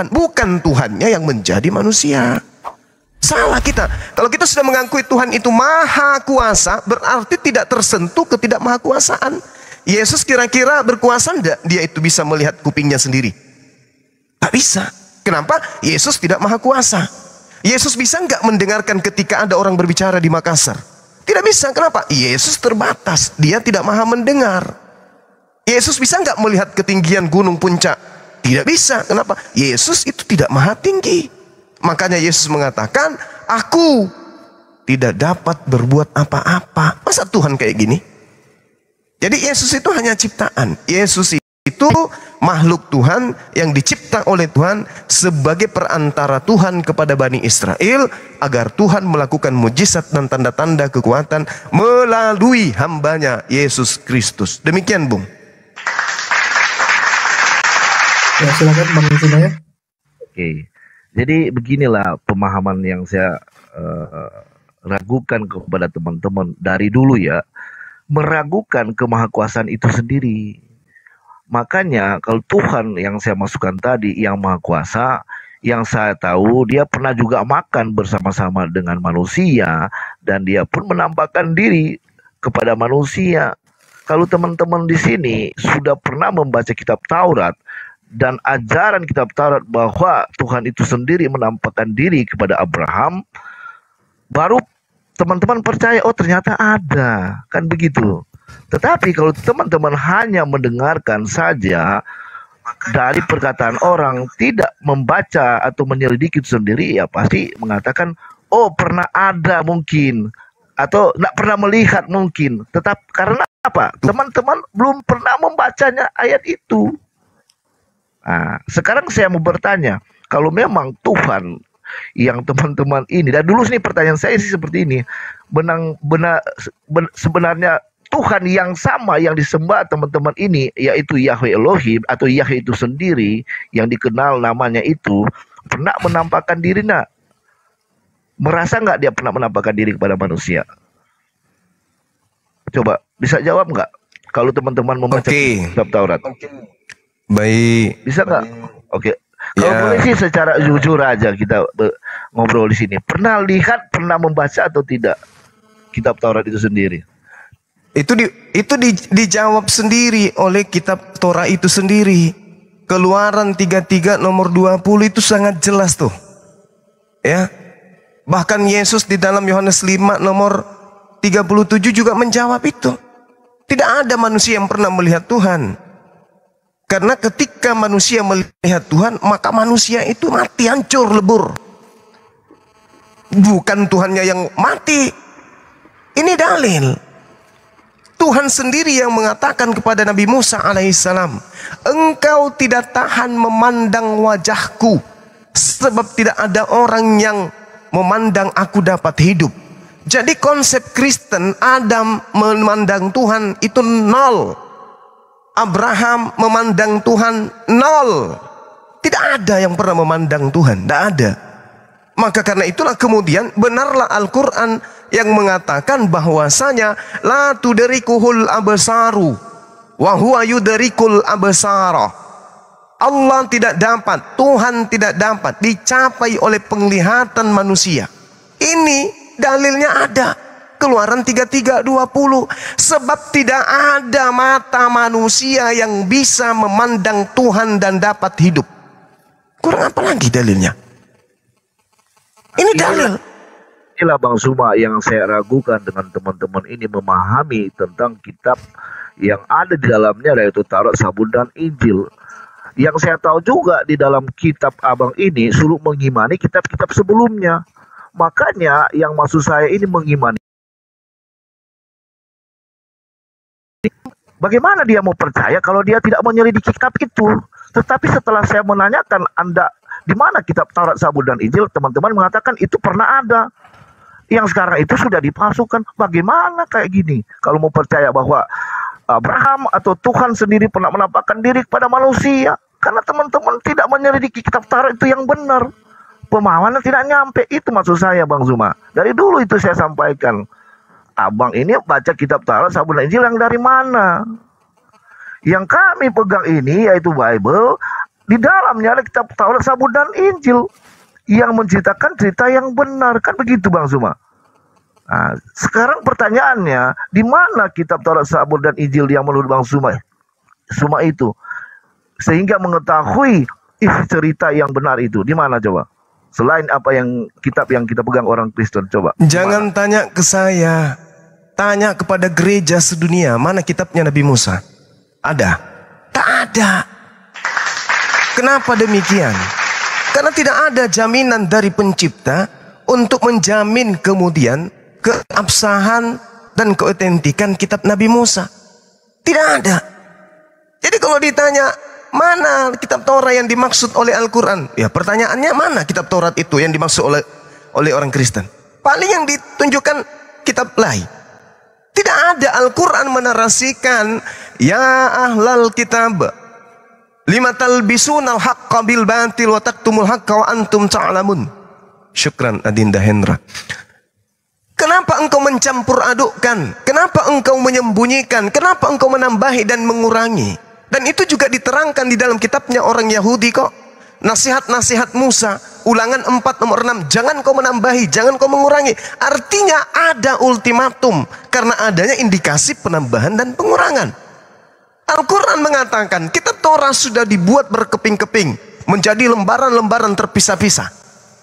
bukan Tuhannya yang menjadi manusia. Salah kita. Kalau kita sudah mengakui Tuhan itu maha kuasa, berarti tidak tersentuh ketidakmahakuasaan. Yesus kira-kira berkuasa enggak dia itu bisa melihat kupingnya sendiri? Tak bisa. Kenapa? Yesus tidak maha kuasa. Yesus bisa enggak mendengarkan ketika ada orang berbicara di Makassar? Tidak bisa. Kenapa? Yesus terbatas. Dia tidak maha mendengar. Yesus bisa enggak melihat ketinggian gunung puncak? Tidak bisa. Kenapa? Yesus itu tidak maha tinggi. Makanya Yesus mengatakan, aku tidak dapat berbuat apa-apa. Masa Tuhan kayak gini? Jadi Yesus itu hanya ciptaan. Yesus itu makhluk Tuhan yang dicipta oleh Tuhan sebagai perantara Tuhan kepada Bani Israel, agar Tuhan melakukan mujizat dan tanda-tanda kekuatan melalui hambanya Yesus Kristus. Demikian, Bung. Ya, silakan Bang Sinaya. Oke, jadi beginilah pemahaman yang saya ragukan kepada teman-teman dari dulu ya, meragukan kemahakuasaan itu sendiri. Makanya kalau Tuhan yang saya masukkan tadi yang maha kuasa, yang saya tahu dia pernah juga makan bersama-sama dengan manusia dan dia pun menampakkan diri kepada manusia. Kalau teman-teman di sini sudah pernah membaca kitab Taurat dan ajaran kitab Taurat bahwa Tuhan itu sendiri menampakkan diri kepada Abraham, baru teman-teman percaya, oh ternyata ada, kan begitu. Tetapi kalau teman-teman hanya mendengarkan saja dari perkataan orang, tidak membaca atau menyelidiki itu sendiri, ya pasti mengatakan, oh pernah ada mungkin, atau tidak pernah melihat mungkin. Tetap karena apa? Teman-teman belum pernah membacanya ayat itu. Nah, sekarang saya mau bertanya, kalau memang Tuhan yang teman-teman ini, dan dulu sini pertanyaan saya sih seperti ini, sebenarnya Tuhan yang sama yang disembah teman-teman ini, yaitu Yahweh Elohim atau Yahweh itu sendiri yang dikenal namanya itu, pernah menampakkan diri nak? Merasa nggak dia pernah menampakkan diri kepada manusia? Coba bisa jawab nggak? Kalau teman-teman membaca kitab Taurat. Baik. Bisa nggak? Oke. Kalau boleh sih secara jujur aja kita ngobrol di sini. Pernah lihat, pernah membaca atau tidak kitab Taurat itu sendiri? Itu dijawab sendiri oleh kitab Torah itu sendiri. Keluaran 33 nomor 20 itu sangat jelas tuh. Ya. Bahkan Yesus di dalam Yohanes 5 nomor 37 juga menjawab itu. Tidak ada manusia yang pernah melihat Tuhan. Karena ketika manusia melihat Tuhan, maka manusia itu mati, hancur, lebur. Bukan Tuhannya yang mati. Ini dalil. Tuhan sendiri yang mengatakan kepada Nabi Musa alaihissalam, engkau tidak tahan memandang wajahku, sebab tidak ada orang yang memandang aku dapat hidup. Jadi konsep Kristen, Adam memandang Tuhan itu nol. Abraham memandang Tuhan nol. Tidak ada yang pernah memandang Tuhan, tidak ada. Maka karena itulah kemudian benarlah Al-Quran yang mengatakan bahwasanya la tudrikuhul absaru wa huwa yudrikul absara. Allah tidak dapat, Tuhan tidak dapat dicapai oleh penglihatan manusia. Ini dalilnya ada. Keluaran 33:20. Sebab tidak ada mata manusia yang bisa memandang Tuhan dan dapat hidup. Kurang apa lagi dalilnya? Ini dalil. Inilah Bang Suma yang saya ragukan dengan teman-teman ini memahami tentang kitab yang ada di dalamnya, yaitu Taurat, Zabur, dan Injil. Yang saya tahu juga di dalam kitab Abang ini suruh mengimani kitab-kitab sebelumnya. Makanya yang maksud saya ini mengimani. Bagaimana dia mau percaya kalau dia tidak menyelidiki kitab itu? Tetapi setelah saya menanyakan Anda di mana kitab Taurat, Zabur, dan Injil, teman-teman mengatakan itu pernah ada. Yang sekarang itu sudah dipalsukan. Bagaimana kayak gini? Kalau mau percaya bahwa Abraham atau Tuhan sendiri pernah menampakkan diri kepada manusia. Karena teman-teman tidak menyelidiki kitab Taurat itu yang benar. Pemahamannya tidak nyampe. Itu maksud saya Bang Zuma. Dari dulu itu saya sampaikan. Abang ini baca kitab Taurat, Zabur, dan Injil yang dari mana? Yang kami pegang ini yaitu Bible, Di dalamnya ada kitab Taurat, Zabur, dan Injil yang menceritakan cerita yang benar. Kan begitu Bang Suma. Nah, sekarang pertanyaannya, di mana kitab Taurat, Zabur, dan Injil yang menurut Bang Suma itu? Sehingga mengetahui isi cerita yang benar itu. Di mana coba? Selain apa yang kitab yang kita pegang orang Kristen, coba. Jangan tanya ke saya. Tanya kepada gereja sedunia, mana kitabnya Nabi Musa? Ada? Tak ada. Kenapa demikian? Karena tidak ada jaminan dari pencipta untuk menjamin kemudian keabsahan dan keotentikan kitab Nabi Musa. Tidak ada. Jadi kalau ditanya, mana kitab Taurat yang dimaksud oleh Al-Quran? Ya pertanyaannya, mana kitab Taurat itu yang dimaksud oleh orang Kristen? Paling yang ditunjukkan kitab lain. Tidak ada. Al-Quran menarasikan, ya ahlal kitab, lima talbisunal haqqa bil batil wa taktumul haqqa wa antum ta'lamun. Syukran Adinda Hendra. Kenapa engkau mencampur adukkan? Kenapa engkau menyembunyikan? Kenapa engkau menambahi dan mengurangi? Dan itu juga diterangkan di dalam kitabnya orang Yahudi kok. Nasihat-nasihat Musa, Ulangan 4 nomor 6. Jangan kau menambahi, jangan kau mengurangi. Artinya ada ultimatum. Karena adanya indikasi penambahan dan pengurangan. Al-Quran mengatakan kitab Taurat sudah dibuat berkeping-keping. Menjadi lembaran-lembaran terpisah-pisah.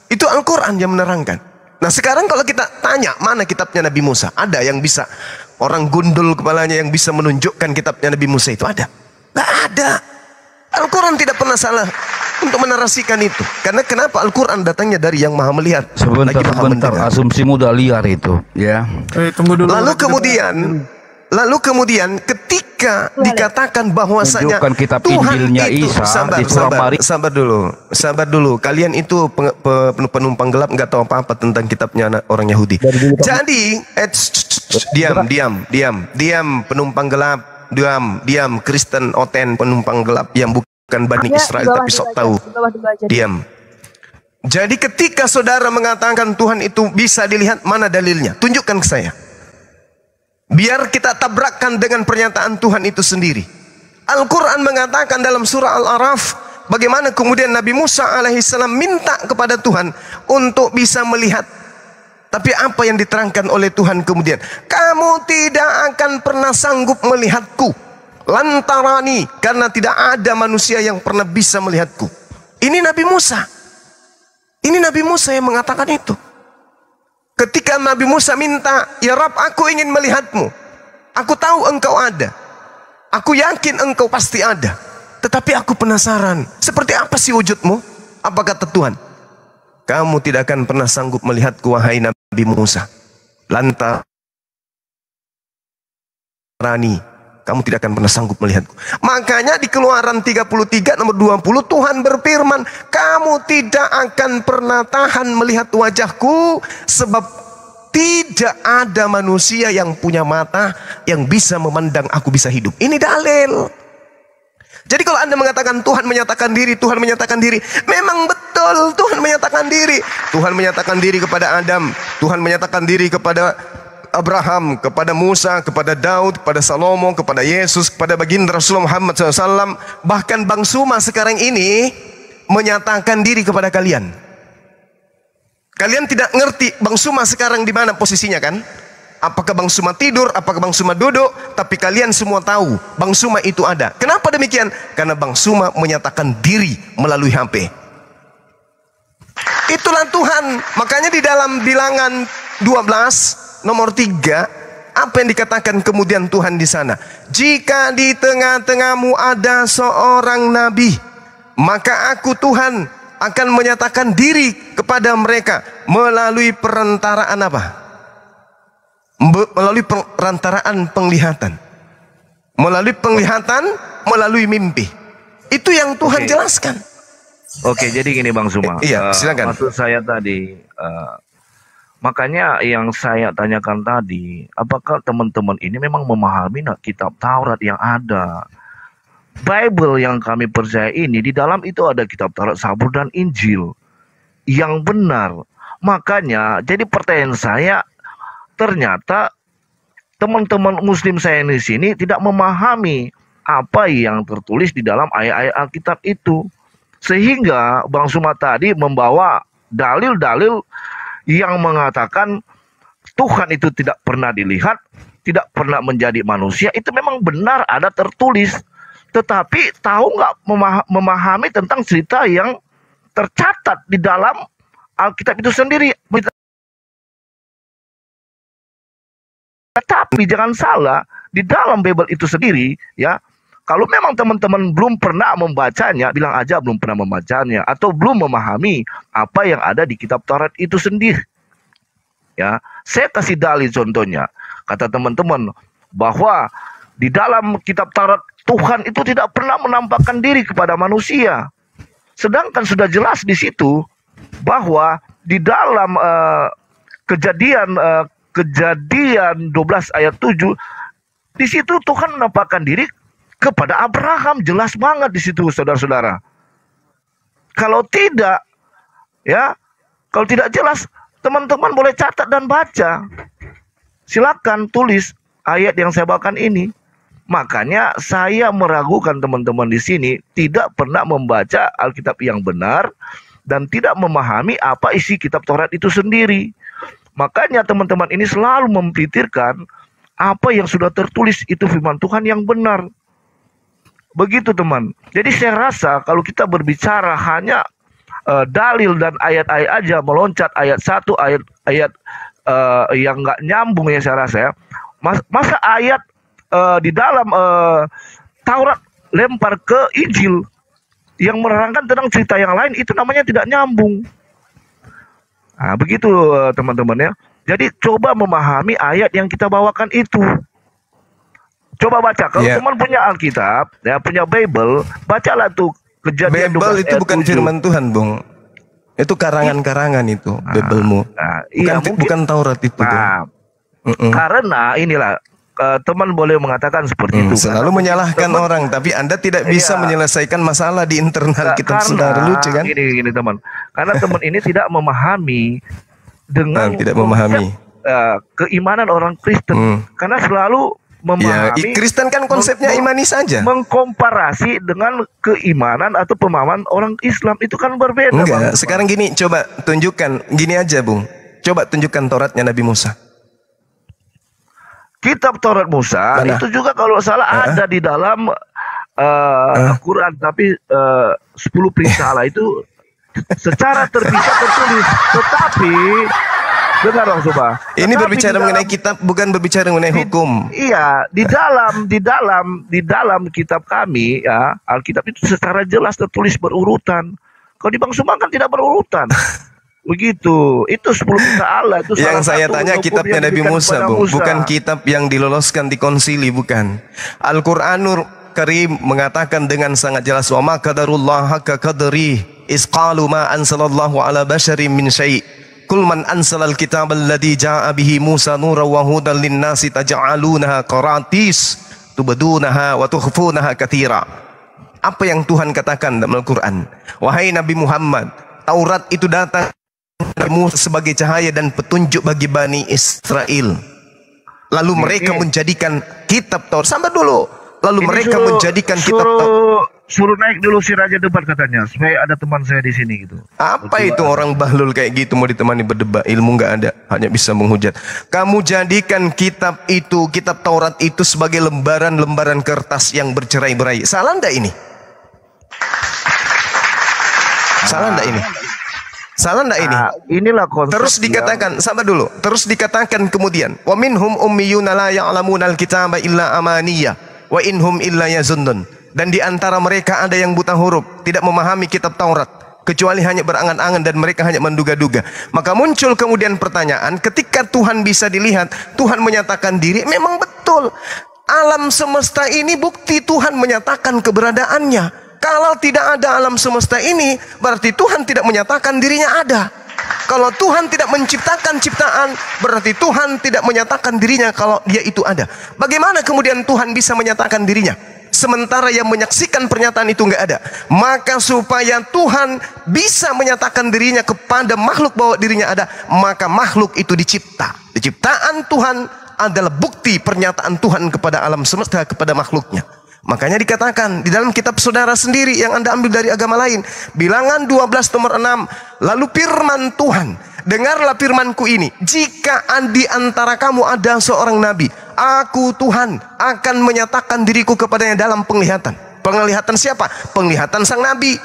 Itu Al-Quran yang menerangkan. Nah sekarang kalau kita tanya mana kitabnya Nabi Musa, ada yang bisa, orang gundul kepalanya yang bisa menunjukkan kitabnya Nabi Musa itu ada? Nggak ada. Al-Quran tidak pernah salah untuk menarasikan itu. Karena kenapa Al-Quran datangnya dari yang maha melihat, lagi maha mendengar. Asumsi muda liar itu, ya. Tunggu dulu. Lalu kemudian ketika dikatakan bahwasanya kitab Tuhan Injilnya itu Isa sabar dulu. Kalian itu penumpang gelap, nggak tahu apa-apa tentang kitabnya orang Yahudi. Jadi diam penumpang gelap, diam Kristen Oten penumpang gelap yang bukan Bani Israel tapi sok tahu. Diam. Jadi ketika saudara mengatakan Tuhan itu bisa dilihat, mana dalilnya? Tunjukkan ke saya. Biar kita tabrakkan dengan pernyataan Tuhan itu sendiri. Al-Quran mengatakan dalam surah Al-A'raf, bagaimana kemudian Nabi Musa alaihissalam minta kepada Tuhan untuk bisa melihat. Tapi apa yang diterangkan oleh Tuhan kemudian? Kamu tidak akan pernah sanggup melihatku. Lantarani, karena tidak ada manusia yang pernah bisa melihatku. Ini Nabi Musa. Ini Nabi Musa yang mengatakan itu. Ketika Nabi Musa minta, ya Rab, aku ingin melihatmu. Aku tahu engkau ada. Aku yakin engkau pasti ada. Tetapi aku penasaran, seperti apa sih wujudmu? Apa kata Tuhan? Kamu tidak akan pernah sanggup melihatku, wahai Nabi Musa. Lantarani, kamu tidak akan pernah sanggup melihatku. Makanya di Keluaran 33 nomor 20 Tuhan berfirman, kamu tidak akan pernah tahan melihat wajahku, sebab tidak ada manusia yang punya mata yang bisa memandang aku bisa hidup. Ini dalil. Jadi kalau Anda mengatakan Tuhan menyatakan diri, Tuhan menyatakan diri, memang betul Tuhan menyatakan diri. Tuhan menyatakan diri kepada Adam, Tuhan menyatakan diri kepada Abraham, kepada Musa, kepada Daud, kepada Salomo, kepada Yesus, kepada baginda Rasulullah Muhammad SAW. Bahkan Bang Suma sekarang ini menyatakan diri kepada kalian. Kalian tidak ngerti Bang Suma sekarang di mana posisinya kan? Apakah Bang Suma tidur, apakah Bang Suma duduk? Tapi kalian semua tahu Bang Suma itu ada. Kenapa demikian? Karena Bang Suma menyatakan diri melalui HP. Itulah Tuhan. Makanya di dalam Bilangan 12 nomor 3, apa yang dikatakan kemudian Tuhan di sana? Jika di tengah-tengahmu ada seorang nabi, maka aku Tuhan akan menyatakan diri kepada mereka melalui perantaraan apa? Melalui perantaraan penglihatan. Melalui penglihatan, melalui mimpi. Itu yang Tuhan jelaskan. Oke, jadi gini Bang Suma. Iya, silakan. Maksud saya tadi, makanya yang saya tanyakan tadi, apakah teman-teman ini memang memahami kitab Taurat yang ada? Bible yang kami percaya ini, di dalam itu ada kitab Taurat, Zabur, dan Injil yang benar. Makanya, jadi pertanyaan saya, ternyata teman-teman Muslim saya di sini tidak memahami apa yang tertulis di dalam ayat-ayat Alkitab itu. Sehingga Bang Suma tadi membawa dalil-dalil yang mengatakan Tuhan itu tidak pernah dilihat, tidak pernah menjadi manusia. Itu memang benar ada tertulis. Tetapi tahu nggak memahami tentang cerita yang tercatat di dalam Alkitab itu sendiri. Tapi jangan salah, di dalam Bible itu sendiri, ya, kalau memang teman-teman belum pernah membacanya, bilang aja belum pernah membacanya, atau belum memahami apa yang ada di kitab Taurat itu sendiri. Ya, saya kasih dalil contohnya. Kata teman-teman bahwa di dalam kitab Taurat Tuhan itu tidak pernah menampakkan diri kepada manusia. Sedangkan sudah jelas di situ bahwa di dalam Kejadian 12 ayat 7, di situ Tuhan menampakkan diri kepada Abraham, jelas banget di situ, saudara-saudara. Kalau tidak, ya, kalau tidak jelas, teman-teman boleh catat dan baca. Silakan tulis ayat yang saya bawakan ini. Makanya saya meragukan teman-teman di sini tidak pernah membaca Alkitab yang benar dan tidak memahami apa isi kitab Taurat itu sendiri. Makanya teman-teman ini selalu memikirkan apa yang sudah tertulis itu firman Tuhan yang benar. Begitu teman. Jadi saya rasa kalau kita berbicara hanya dalil dan ayat-ayat aja, meloncat ayat satu, ayat yang nggak nyambung ya saya rasa ya. Masa ayat di dalam Taurat lempar ke Injil yang menerangkan tentang cerita yang lain, itu namanya tidak nyambung. Nah, begitu teman-teman ya. Jadi coba memahami ayat yang kita bawakan itu. Coba baca. Kalau teman punya Alkitab, ya punya Bible, bacalah tuh Kejadian 12 Bible itu bukan 7. firman Tuhan, Bung. Itu karangan-karangan itu, Biblemu. Iya, bukan Taurat itu. Nah, karena inilah teman boleh mengatakan seperti itu. Selalu menyalahkan orang, tapi Anda tidak bisa menyelesaikan masalah di internal kita sendiri. Lucu kan? Gini teman. Karena teman ini tidak memahami dengan tidak memahami keimanan orang Kristen. Karena selalu memahami Kristen kan konsepnya imani saja. Mengkomparasi dengan keimanan atau pemahaman orang Islam itu kan berbeda. Enggak, sekarang gini, coba tunjukkan. Gini aja, Bung. Coba tunjukkan Tauratnya Nabi Musa. Kitab Taurat Musa itu juga kalau salah ada di dalam Al-Quran, tapi 10 perintah Allah itu secara terpisah tertulis. Tetapi dengar Bang Soba. Ini berbicara mengenai kitab, bukan berbicara mengenai hukum. Iya, di dalam kitab kami ya, Alkitab itu secara jelas tertulis berurutan. Kalau di Bang Soba kan tidak berurutan. Begitu, itu 10 perintah Allah itu. Yang saya tanya kitabnya Nabi Musa, Bung, bukan kitab yang diloloskan di konsili, bukan. Al-Qur'anul Karim mengatakan dengan sangat jelas, wa ma qadarullah haqqa qadri is qalu ma anzalallahu ala basharin min syai' kul man anzalal kitabal ladzi jaa'a bihi Musa nuran wa hudan lin-nasi taj'alunaha qaratis tubdunaha wa tukhfunaha katsira. Apa yang Tuhan katakan dalam Al-Qur'an? Wahai Nabi Muhammad, Taurat itu datang sebagai cahaya dan petunjuk bagi Bani Israel. Lalu mereka menjadikan kitab Taurat. Sampai dulu. Lalu mereka menjadikan kitab Taurat. Suruh naik dulu si raja debat katanya, supaya ada teman saya di sini gitu. Apa itu orang bahlul kayak gitu mau ditemani berdebat, ilmu nggak ada, hanya bisa menghujat. Kamu jadikan kitab itu, kitab Taurat itu sebagai lembaran-lembaran kertas yang bercerai-berai. Salah ndak ini? Salah ndak ini? Salah ndak ini? Inilah konsep. Terus dikatakan, sabar dulu. Terus dikatakan kemudian, wa minhum ummiyuna la ya'lamunal kitaba illa amaniya wa inhum illa yazunnun. Dan di antara mereka ada yang buta huruf, tidak memahami kitab Taurat, kecuali hanya berangan-angan dan mereka hanya menduga-duga. Maka muncul kemudian pertanyaan, ketika Tuhan bisa dilihat, Tuhan menyatakan diri, memang betul. Alam semesta ini bukti Tuhan menyatakan keberadaannya. Kalau tidak ada alam semesta ini, berarti Tuhan tidak menyatakan dirinya ada. Kalau Tuhan tidak menciptakan ciptaan, berarti Tuhan tidak menyatakan dirinya kalau dia itu ada. Bagaimana kemudian Tuhan bisa menyatakan dirinya? Sementara yang menyaksikan pernyataan itu nggak ada. Maka supaya Tuhan bisa menyatakan dirinya kepada makhluk bahwa dirinya ada, maka makhluk itu dicipta. Ciptaan Tuhan adalah bukti pernyataan Tuhan kepada alam semesta, kepada makhluknya. Makanya dikatakan di dalam kitab saudara sendiri yang Anda ambil dari agama lain, Bilangan 12 nomor 6, lalu firman Tuhan, dengarlah firmanku ini, jika di antara kamu ada seorang nabi, aku Tuhan akan menyatakan diriku kepadanya dalam penglihatan. Penglihatan siapa? Penglihatan sang nabi.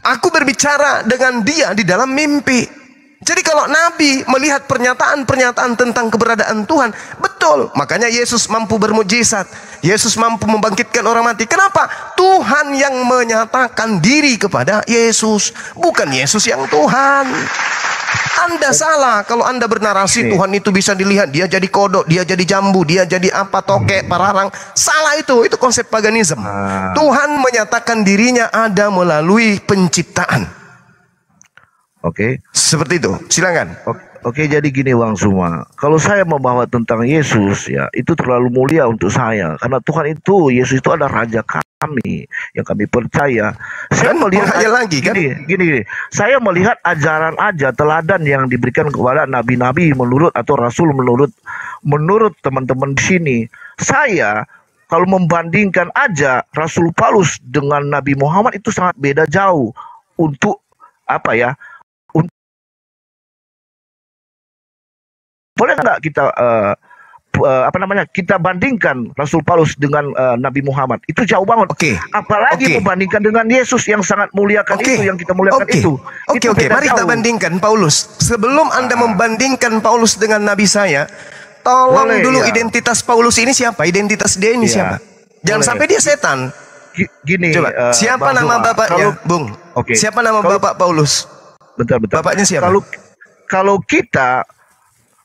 Aku berbicara dengan dia di dalam mimpi. Jadi kalau Nabi melihat pernyataan-pernyataan tentang keberadaan Tuhan, betul. Makanya Yesus mampu bermujizat. Yesus mampu membangkitkan orang mati. Kenapa? Tuhan yang menyatakan diri kepada Yesus, bukan Yesus yang Tuhan. Anda salah kalau Anda bernarasi Tuhan itu bisa dilihat, dia jadi kodok, dia jadi jambu, dia jadi apa, tokek, pararang. Salah itu konsep paganisme. Tuhan menyatakan dirinya ada melalui penciptaan. Oke. Seperti itu, silakan. Oke, jadi gini Bang Suma, kalau saya membawa tentang Yesus ya, itu terlalu mulia untuk saya, karena Tuhan itu, Yesus itu adalah Raja kami yang kami percaya. Saya melihat lagi kan? Gini, saya melihat ajaran aja, teladan yang diberikan kepada nabi-nabi menurut atau rasul menurut teman-teman di sini. Saya kalau membandingkan aja Rasul Paulus dengan Nabi Muhammad itu sangat beda jauh. Untuk apa ya? Boleh nggak kita kita bandingkan Rasul Paulus dengan Nabi Muhammad? Itu jauh banget. Apalagi membandingkan dengan Yesus yang sangat muliakan itu, yang kita muliakan itu. Oke. Mari kita bandingkan Paulus. Sebelum Anda membandingkan Paulus dengan Nabi saya, tolong dulu identitas Paulus ini siapa? Identitas dia ini siapa? Jangan sampai dia setan. Gini. Coba, siapa nama bapaknya, Bung? Siapa nama bapak Paulus? Bentar. Bapaknya siapa? Kalau kita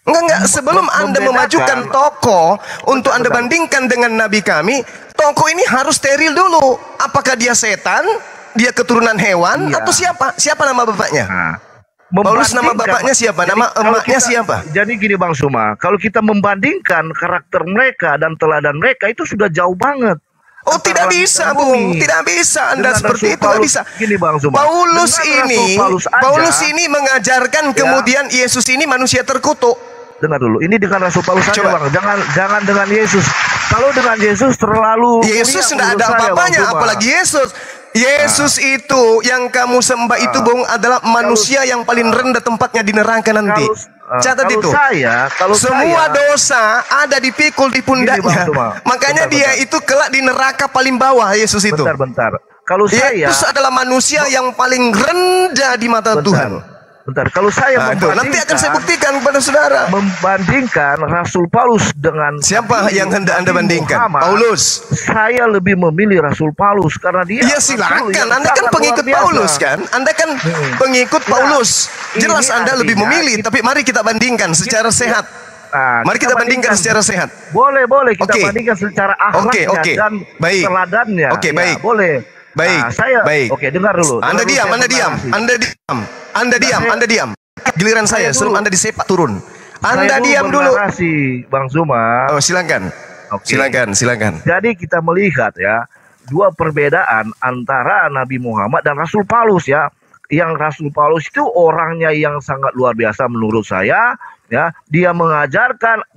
Enggak, sebelum Anda memajukan tokoh untuk Anda bandingkan dengan Nabi kami, tokoh ini harus steril dulu. Apakah dia setan, dia keturunan hewan, atau siapa? Siapa nama bapaknya? Paulus nama bapaknya siapa? Nama emaknya siapa? Jadi gini Bang Suma, kalau kita membandingkan karakter mereka dan teladan mereka itu sudah jauh banget. Oh, tidak bisa, Bung. Tidak bisa Anda seperti itu, tidak bisa. Gini Bang Suma, Paulus ini mengajarkan kemudian Yesus ini manusia terkutuk. Dengar dulu, ini dengan Rasul Paulus saja Bang, jangan dengan Yesus. Kalau dengan Yesus terlalu Yesus tidak ada apa-apanya, apalagi Yesus. Yesus itu yang kamu sembah itu, Bung, adalah manusia yang paling rendah tempatnya di neraka nanti. Catat itu. Semua dosa ada dipikul di pundaknya. Makanya dia itu kelak di neraka paling bawah, Yesus itu. Bentar. Kalau Yesus adalah manusia yang paling rendah di mata Tuhan. Bentar, kalau saya nanti akan saya buktikan kepada saudara. Membandingkan Rasul Paulus dengan siapa yang hendak Anda bandingkan? Paulus. Saya lebih memilih Rasul Paulus karena dia. Iya, silakan. Anda kan pengikut Paulus kan? Anda kan pengikut Paulus. Jelas Anda lebih memilih, tapi mari kita bandingkan secara sehat. Mari kita bandingkan secara sehat. Boleh kita bandingkan secara akhlaknya dan teladannya. Baik. Boleh. Baik. Oke, dengar dulu. Anda diam. Giliran saya, sebelum Anda disepak turun. Anda diam dulu. Bang Zuma. Oh, silakan. Silakan. Jadi kita melihat ya, dua perbedaan antara Nabi Muhammad dan Rasul Paulus ya. Yang Rasul Paulus itu orangnya yang sangat luar biasa menurut saya. Ya, dia mengajarkan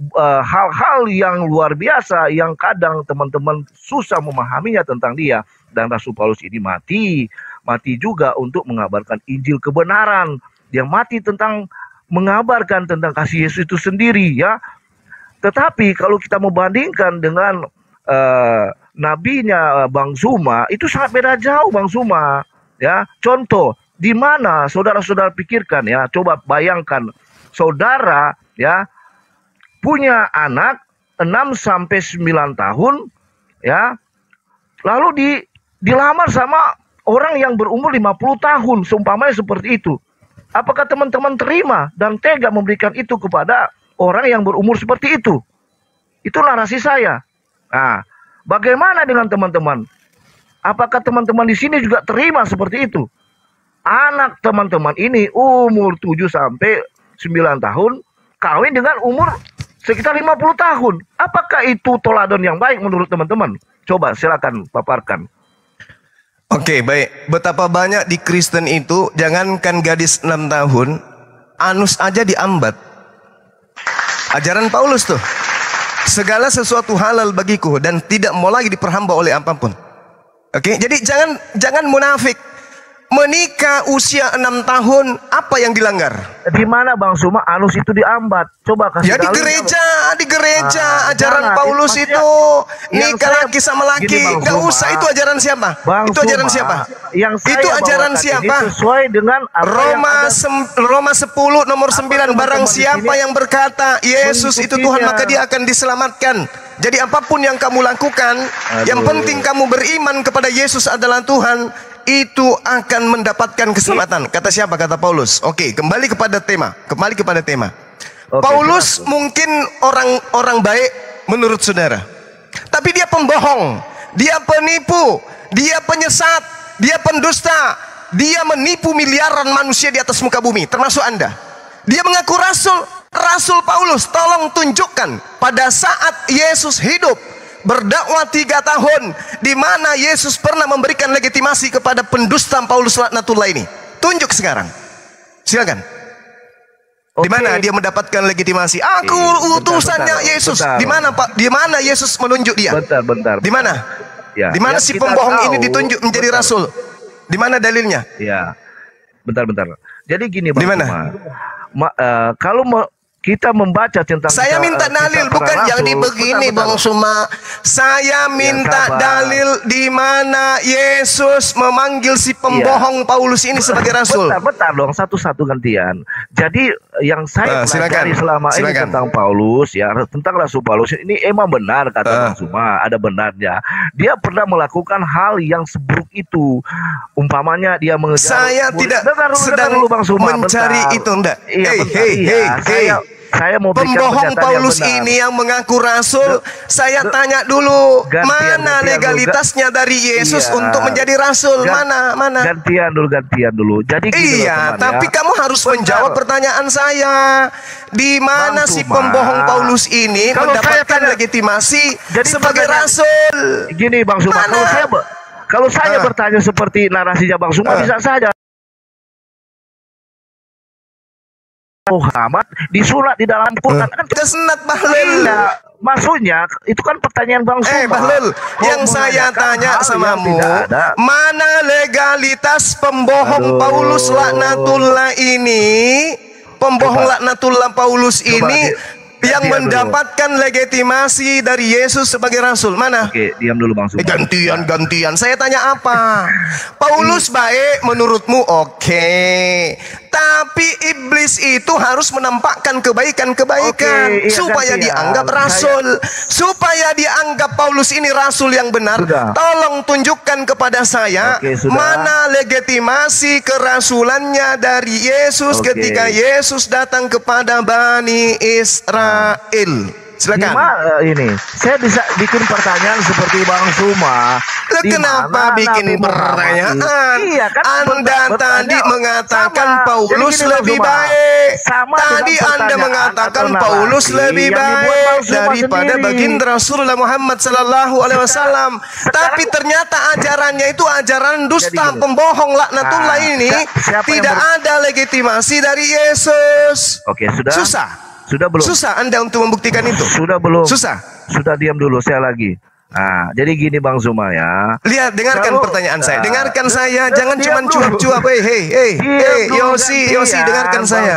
hal-hal yang luar biasa yang kadang teman-teman susah memahaminya tentang dia. Dan Rasul Paulus ini mati juga untuk mengabarkan Injil kebenaran. Dia mati tentang mengabarkan tentang kasih Yesus itu sendiri ya. Tetapi kalau kita membandingkan dengan nabinya Bang Zuma, itu sangat beda jauh Bang Zuma ya. Contoh, di mana saudara-saudara pikirkan ya, coba bayangkan saudara ya punya anak 6 sampai 9 tahun ya. Lalu dilamar sama orang yang berumur 50 tahun, seumpamanya seperti itu. Apakah teman-teman terima dan tega memberikan itu kepada orang yang berumur seperti itu? Itu narasi saya. Nah, bagaimana dengan teman-teman? Apakah teman-teman di sini juga terima seperti itu? Anak teman-teman ini umur 7 sampai 9 tahun, kawin dengan umur sekitar 50 tahun. Apakah itu teladan yang baik menurut teman-teman? Coba silakan paparkan. Oke, baik. Betapa banyak di Kristen itu, jangankan gadis 6 tahun, anus aja diambat. Ajaran Paulus tuh. segala sesuatu halal bagiku dan tidak mau lagi diperhamba oleh apapun. Oke, jadi jangan munafik. Menikah usia 6 tahun, apa yang dilanggar? Di mana Bang Suma anus itu diambat? Coba kasih Ya di gereja, ajaran Paulus itu nikah laki sama laki. Gak usah, itu ajaran siapa? Itu ajaran siapa? Itu ajaran siapa? Sesuai dengan Roma 10 nomor 9, barang siapa yang berkata Yesus itu Tuhan, maka dia akan diselamatkan. Jadi apapun yang kamu lakukan, yang penting kamu beriman kepada Yesus adalah Tuhan, itu akan mendapatkan keselamatan. Kata siapa? Kata Paulus. Oke, kembali kepada tema. Paulus mungkin orang baik menurut saudara, tapi dia pembohong, dia penipu, dia penyesat, dia pendusta, dia menipu miliaran manusia di atas muka bumi, termasuk Anda. Dia mengaku Rasul Paulus. Tolong tunjukkan pada saat Yesus hidup berdakwah 3 tahun, di mana Yesus pernah memberikan legitimasi kepada pendusta Paulus laknatullah ini. Tunjuk sekarang, silakan. Di mana dia mendapatkan legitimasi? Aku utusannya Yesus. Di mana Pak? Di mana Yesus menunjuk dia? Bentar. Di mana? Ya, di mana si pembohong ini ditunjuk menjadi rasul? Di mana dalilnya? Ya, bentar. Jadi gini Bang. Di mana? Kalau kita membaca tentang saya minta dalil, bukan yang begini Bang Suma. Saya minta dalil di mana Yesus memanggil si pembohong Paulus ini sebagai rasul. Bentar dong, satu-satu gantian. Jadi yang saya pelajari selama ini tentang Paulus, ya, tentang Rasul Paulus ini emang benar kata Bang Suma, ada benarnya. Dia pernah melakukan hal yang seburuk itu. Umpamanya dia mengejar. Saya tidak sedang Bang Suma, mencari itu, enggak. Saya mau pembohong Paulus ini yang mengaku rasul. Saya tanya dulu, mana legalitasnya dari Yesus untuk menjadi rasul? Mana? Gantian dulu. Jadi tapi kamu harus menjawab pertanyaan saya. Di mana si pembohong Paulus ini mendapatkan legitimasi sebagai rasul? Gini Bang Suma, kalau saya bertanya seperti narasinya Bang Suma, bisa saja Muhammad disunat di dalam Quran kan kesenat Bahlul. Maksudnya itu kan pertanyaan Bang Suma. Bahlul, yang saya tanya samamu, mana legalitas pembohong Paulus laknatullah ini? Pembohong laknatullah Paulus ini yang mendapatkan legitimasi dari Yesus sebagai rasul. Mana? Oke, diam dulu Bang Suma. Gantian. Saya tanya apa? Paulus baik menurutmu? Oke. Tapi iblis itu harus menampakkan kebaikan-kebaikan supaya dianggap rasul, supaya dianggap Paulus ini rasul yang benar. Tolong tunjukkan kepada saya mana legitimasi kerasulannya dari Yesus ketika Yesus datang kepada Bani Israel. Silakan. Ini saya bisa bikin pertanyaan seperti Bang Suma. Kenapa bikin pertanyaan? Iya, kan Anda tadi mengatakan Paulus lebih baik. Tadi Anda mengatakan Paulus lebih baik daripada baginda Rasulullah Muhammad sallallahu alaihi wasallam. Tapi ternyata ajarannya itu ajaran dusta, pembohong laknatullah ini tidak ada legitimasi dari Yesus. Oke, sudah. Sudah belum? Susah Anda untuk membuktikan itu? Sudah belum? Susah. Sudah, diam dulu, saya lagi. Nah, jadi gini Bang Suma ya. Lihat, dengarkan pertanyaan saya. Dengarkan saya, jangan cuma cuap-cuap. Hei, Yosi, dengarkan saya.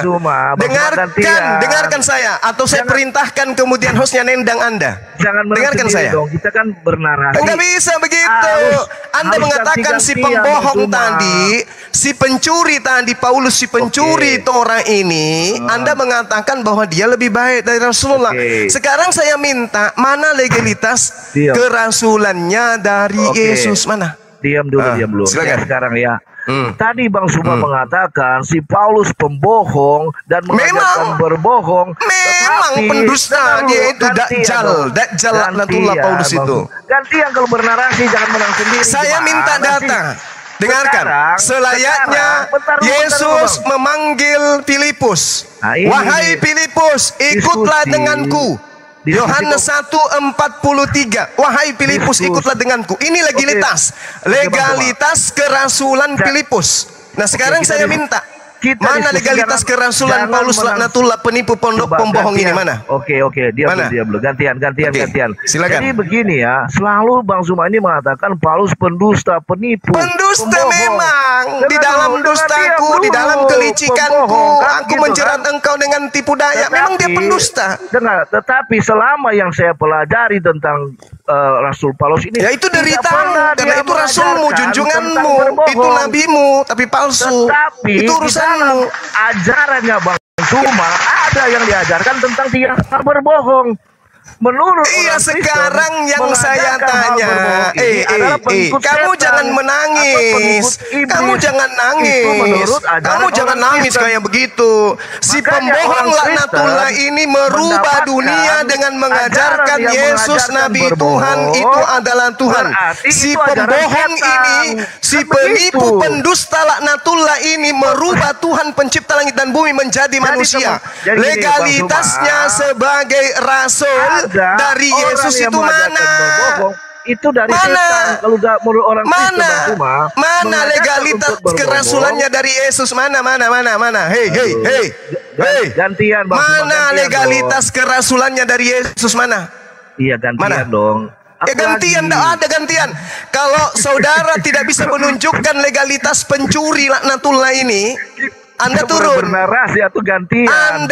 Dengarkan saya. Atau saya perintahkan kemudian hostnya nendang Anda. Jangan dengarkan saya. Dong. Kita kan bernarasi. Enggak bisa begitu. Anda mengatakan si pembohong tadi, si pencuri tadi, Paulus si pencuri Torah ini, Anda mengatakan bahwa dia lebih baik dari Rasulullah. Sekarang saya minta, mana legalitas kerasulannya dari Yesus? Mana? Diam dulu. Silakan. Sekarang ya. Tadi Bang Suma mengatakan si Paulus pembohong dan mengajarkan berbohong. Memang pendusta, dia itu Dajjal laknatullah Paulus itu. Gantian kalau bernarasi, jangan menang sendiri. Saya minta data. Dengarkan, selayaknya Yesus memanggil Filipus. Wahai Filipus, ikutlah denganku. Yohanes 1:43. Wahai Filipus, ikutlah denganku. Ini legalitas kerasulan Filipus. Nah, sekarang saya minta Mana legalitas kerasulan Paulus laknatullah penipu pembohong ini mana? Oke, diam dulu. Gantian. Silakan. Jadi begini ya, selalu Bang Zuma ini mengatakan Paulus pendusta, penipu, pendusta pembohong. memang. Di dalam dustaku, di dalam kelicikanku, aku menjerat engkau dengan tipu daya. Memang dia pendusta. Dengar, tetapi selama yang saya pelajari tentang Rasul Paulus ini, ya itu deritamu, karena itu rasulmu, junjunganmu, itu nabimu, tapi palsu. Tetapi itu urusanmu. Ajarannya Bang Zuma ada yang diajarkan tentang dia berbohong. Menurut sekarang yang saya tanya, kamu jangan menangis, kamu jangan nangis kayak begitu. Si pembohong laknatullah ini merubah dunia dengan mengajarkan Yesus Nabi Tuhan itu adalah Tuhan. Si pembohong ini, si penipu pendusta laknatullah ini merubah Tuhan pencipta langit dan bumi menjadi manusia. Legalitasnya sebagai rasul dari Yesus itu mana? Itu dari setan. Kalau menurut orang Kristen, mana legalitas kerasulannya dari Yesus? Mana? Hei. Gantian, Bang. Mana legalitas kerasulannya dari Yesus mana? Iya, gantian dong. Gantian. Kalau saudara tidak bisa menunjukkan legalitas pencuri laknatullah ini, Anda turun. Bernarasi atau gantian.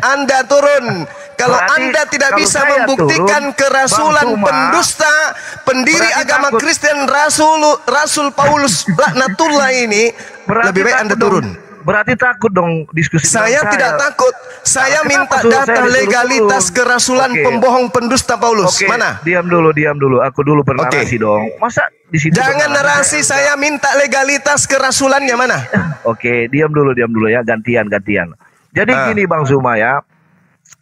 Anda turun. Kalau Anda tidak bisa membuktikan kerasulan pendusta, pendiri agama Kristen Rasul Paulus laknatullah ini, lebih baik Anda turun. Berarti takut dong diskusi. Saya tidak takut. Saya minta data legalitas kerasulan pembohong pendusta Paulus. Mana? Diam dulu. Aku dulu bernarasi dong. Masa di situ? Jangan narasi. Saya minta legalitas kerasulannya mana? Oke, diam dulu ya. Gantian. Jadi gini Bang Zuma ya.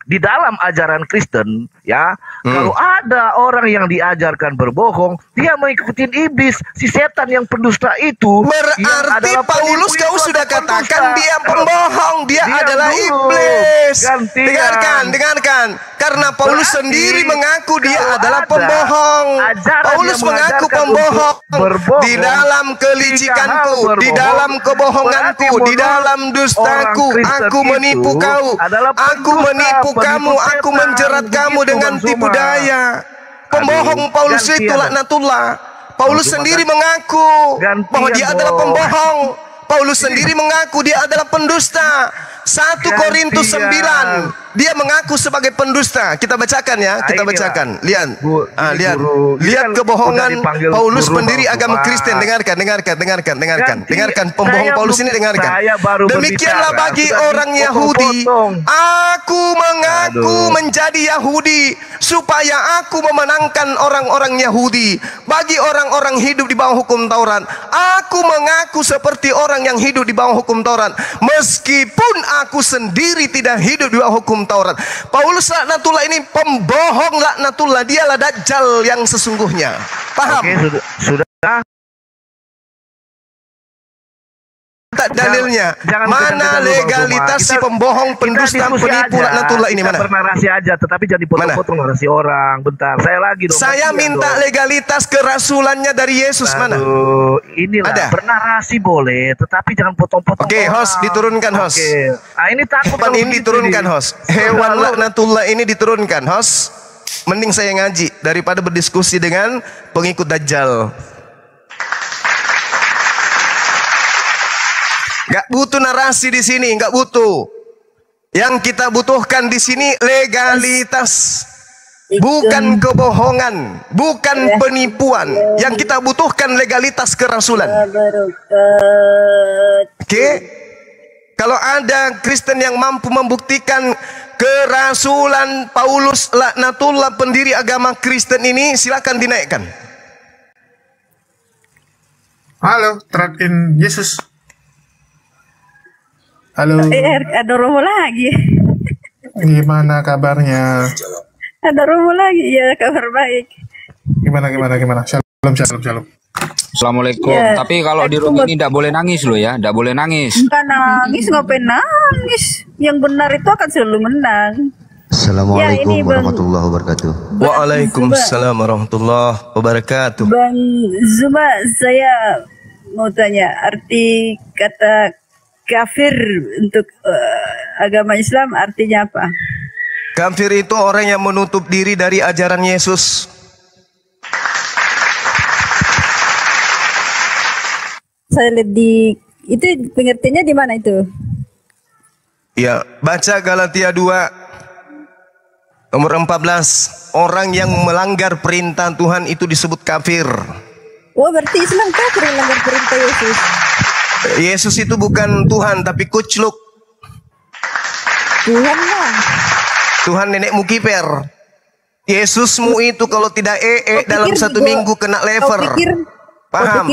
Di dalam ajaran Kristen ya, kalau ada orang yang diajarkan berbohong, dia mengikuti iblis, si setan yang pendusta itu. Berarti Paulus kau sudah katakan dia pembohong, dia adalah iblis. Dengarkan. Karena Paulus sendiri mengaku dia adalah pembohong. Paulus mengaku pembohong. Di dalam kelicikanku, di dalam kebohonganku, di dalam dustaku, aku menipu kau. Aku menipu kamu, aku menjerat kamu dengan tipu daya. Pembohong Paulus itu laknatullah. Paulus sendiri mengaku bahwa dia adalah pembohong. Paulus sendiri mengaku dia adalah pendusta. 1 Korintus 9, dia mengaku sebagai pendusta. Kita bacakan ya, Lihat kebohongan Paulus pendiri agama Kristen. Dengarkan pembohong Paulus ini, dengarkan. Demikianlah bagi orang Yahudi, aku mengaku menjadi Yahudi supaya aku memenangkan orang-orang Yahudi. Bagi orang-orang hidup di bawah hukum Taurat, aku mengaku seperti orang yang hidup di bawah hukum Taurat, meskipun aku sendiri tidak hidup di bawah hukum Taurat. Paulus laknatullah ini pembohong laknatullah. Dialah Dajjal yang sesungguhnya. Paham? Oke, sudah. Dalilnya mana legalitas si pembohong pendusta penipu laknatullah ini mana? Bernarasi aja, tetapi jangan dipotong-potong narasi orang. Bentar, saya lagi dong. Saya minta legalitas kerasulannya dari Yesus mana? Inilah ada. Bernarasi boleh, tetapi jangan potong-potong. Oke, host diturunkan host. Ini takut ini diturunkan host. Hewan laknatullah ini diturunkan host. Mending saya ngaji daripada berdiskusi dengan pengikut Dajjal. Gak butuh narasi di sini, gak butuh. Yang kita butuhkan di sini legalitas, bukan kebohongan, bukan penipuan. Yang kita butuhkan legalitas kerasulan. Oke? Kalau ada Kristen yang mampu membuktikan kerasulan Paulus laknatullah pendiri agama Kristen ini, silakan dinaikkan. Halo, Trust in Yesus. Halo. Ada Romo lagi. Gimana kabarnya? Ada Romo lagi, ya kabar baik. Gimana? Shalom. Assalamualaikum. Ya, tapi kalau di rumah ini tidak boleh nangis loh ya, tidak boleh nangis. Bukan nangis, ngapain nangis? Yang benar itu akan selalu menang. Assalamualaikum warahmatullahi wabarakatuh. Waalaikumsalam warahmatullahi wabarakatuh. Bang Zuma, saya mau tanya arti kata kafir untuk agama Islam artinya apa? Kafir itu orang yang menutup diri dari ajaran Yesus. Saya lihat di itu pengertiannya di mana itu? Ya, baca Galatia 2 nomor 14. Orang yang melanggar perintah Tuhan itu disebut kafir. Oh, berarti Islam kafir melanggar perintah Yesus. Yesus itu bukan Tuhan tapi kucluk. Tuhan lah. Tuhan nenekmu kiper. Yesusmu itu kalau tidak dalam satu minggu kena lever. Paham?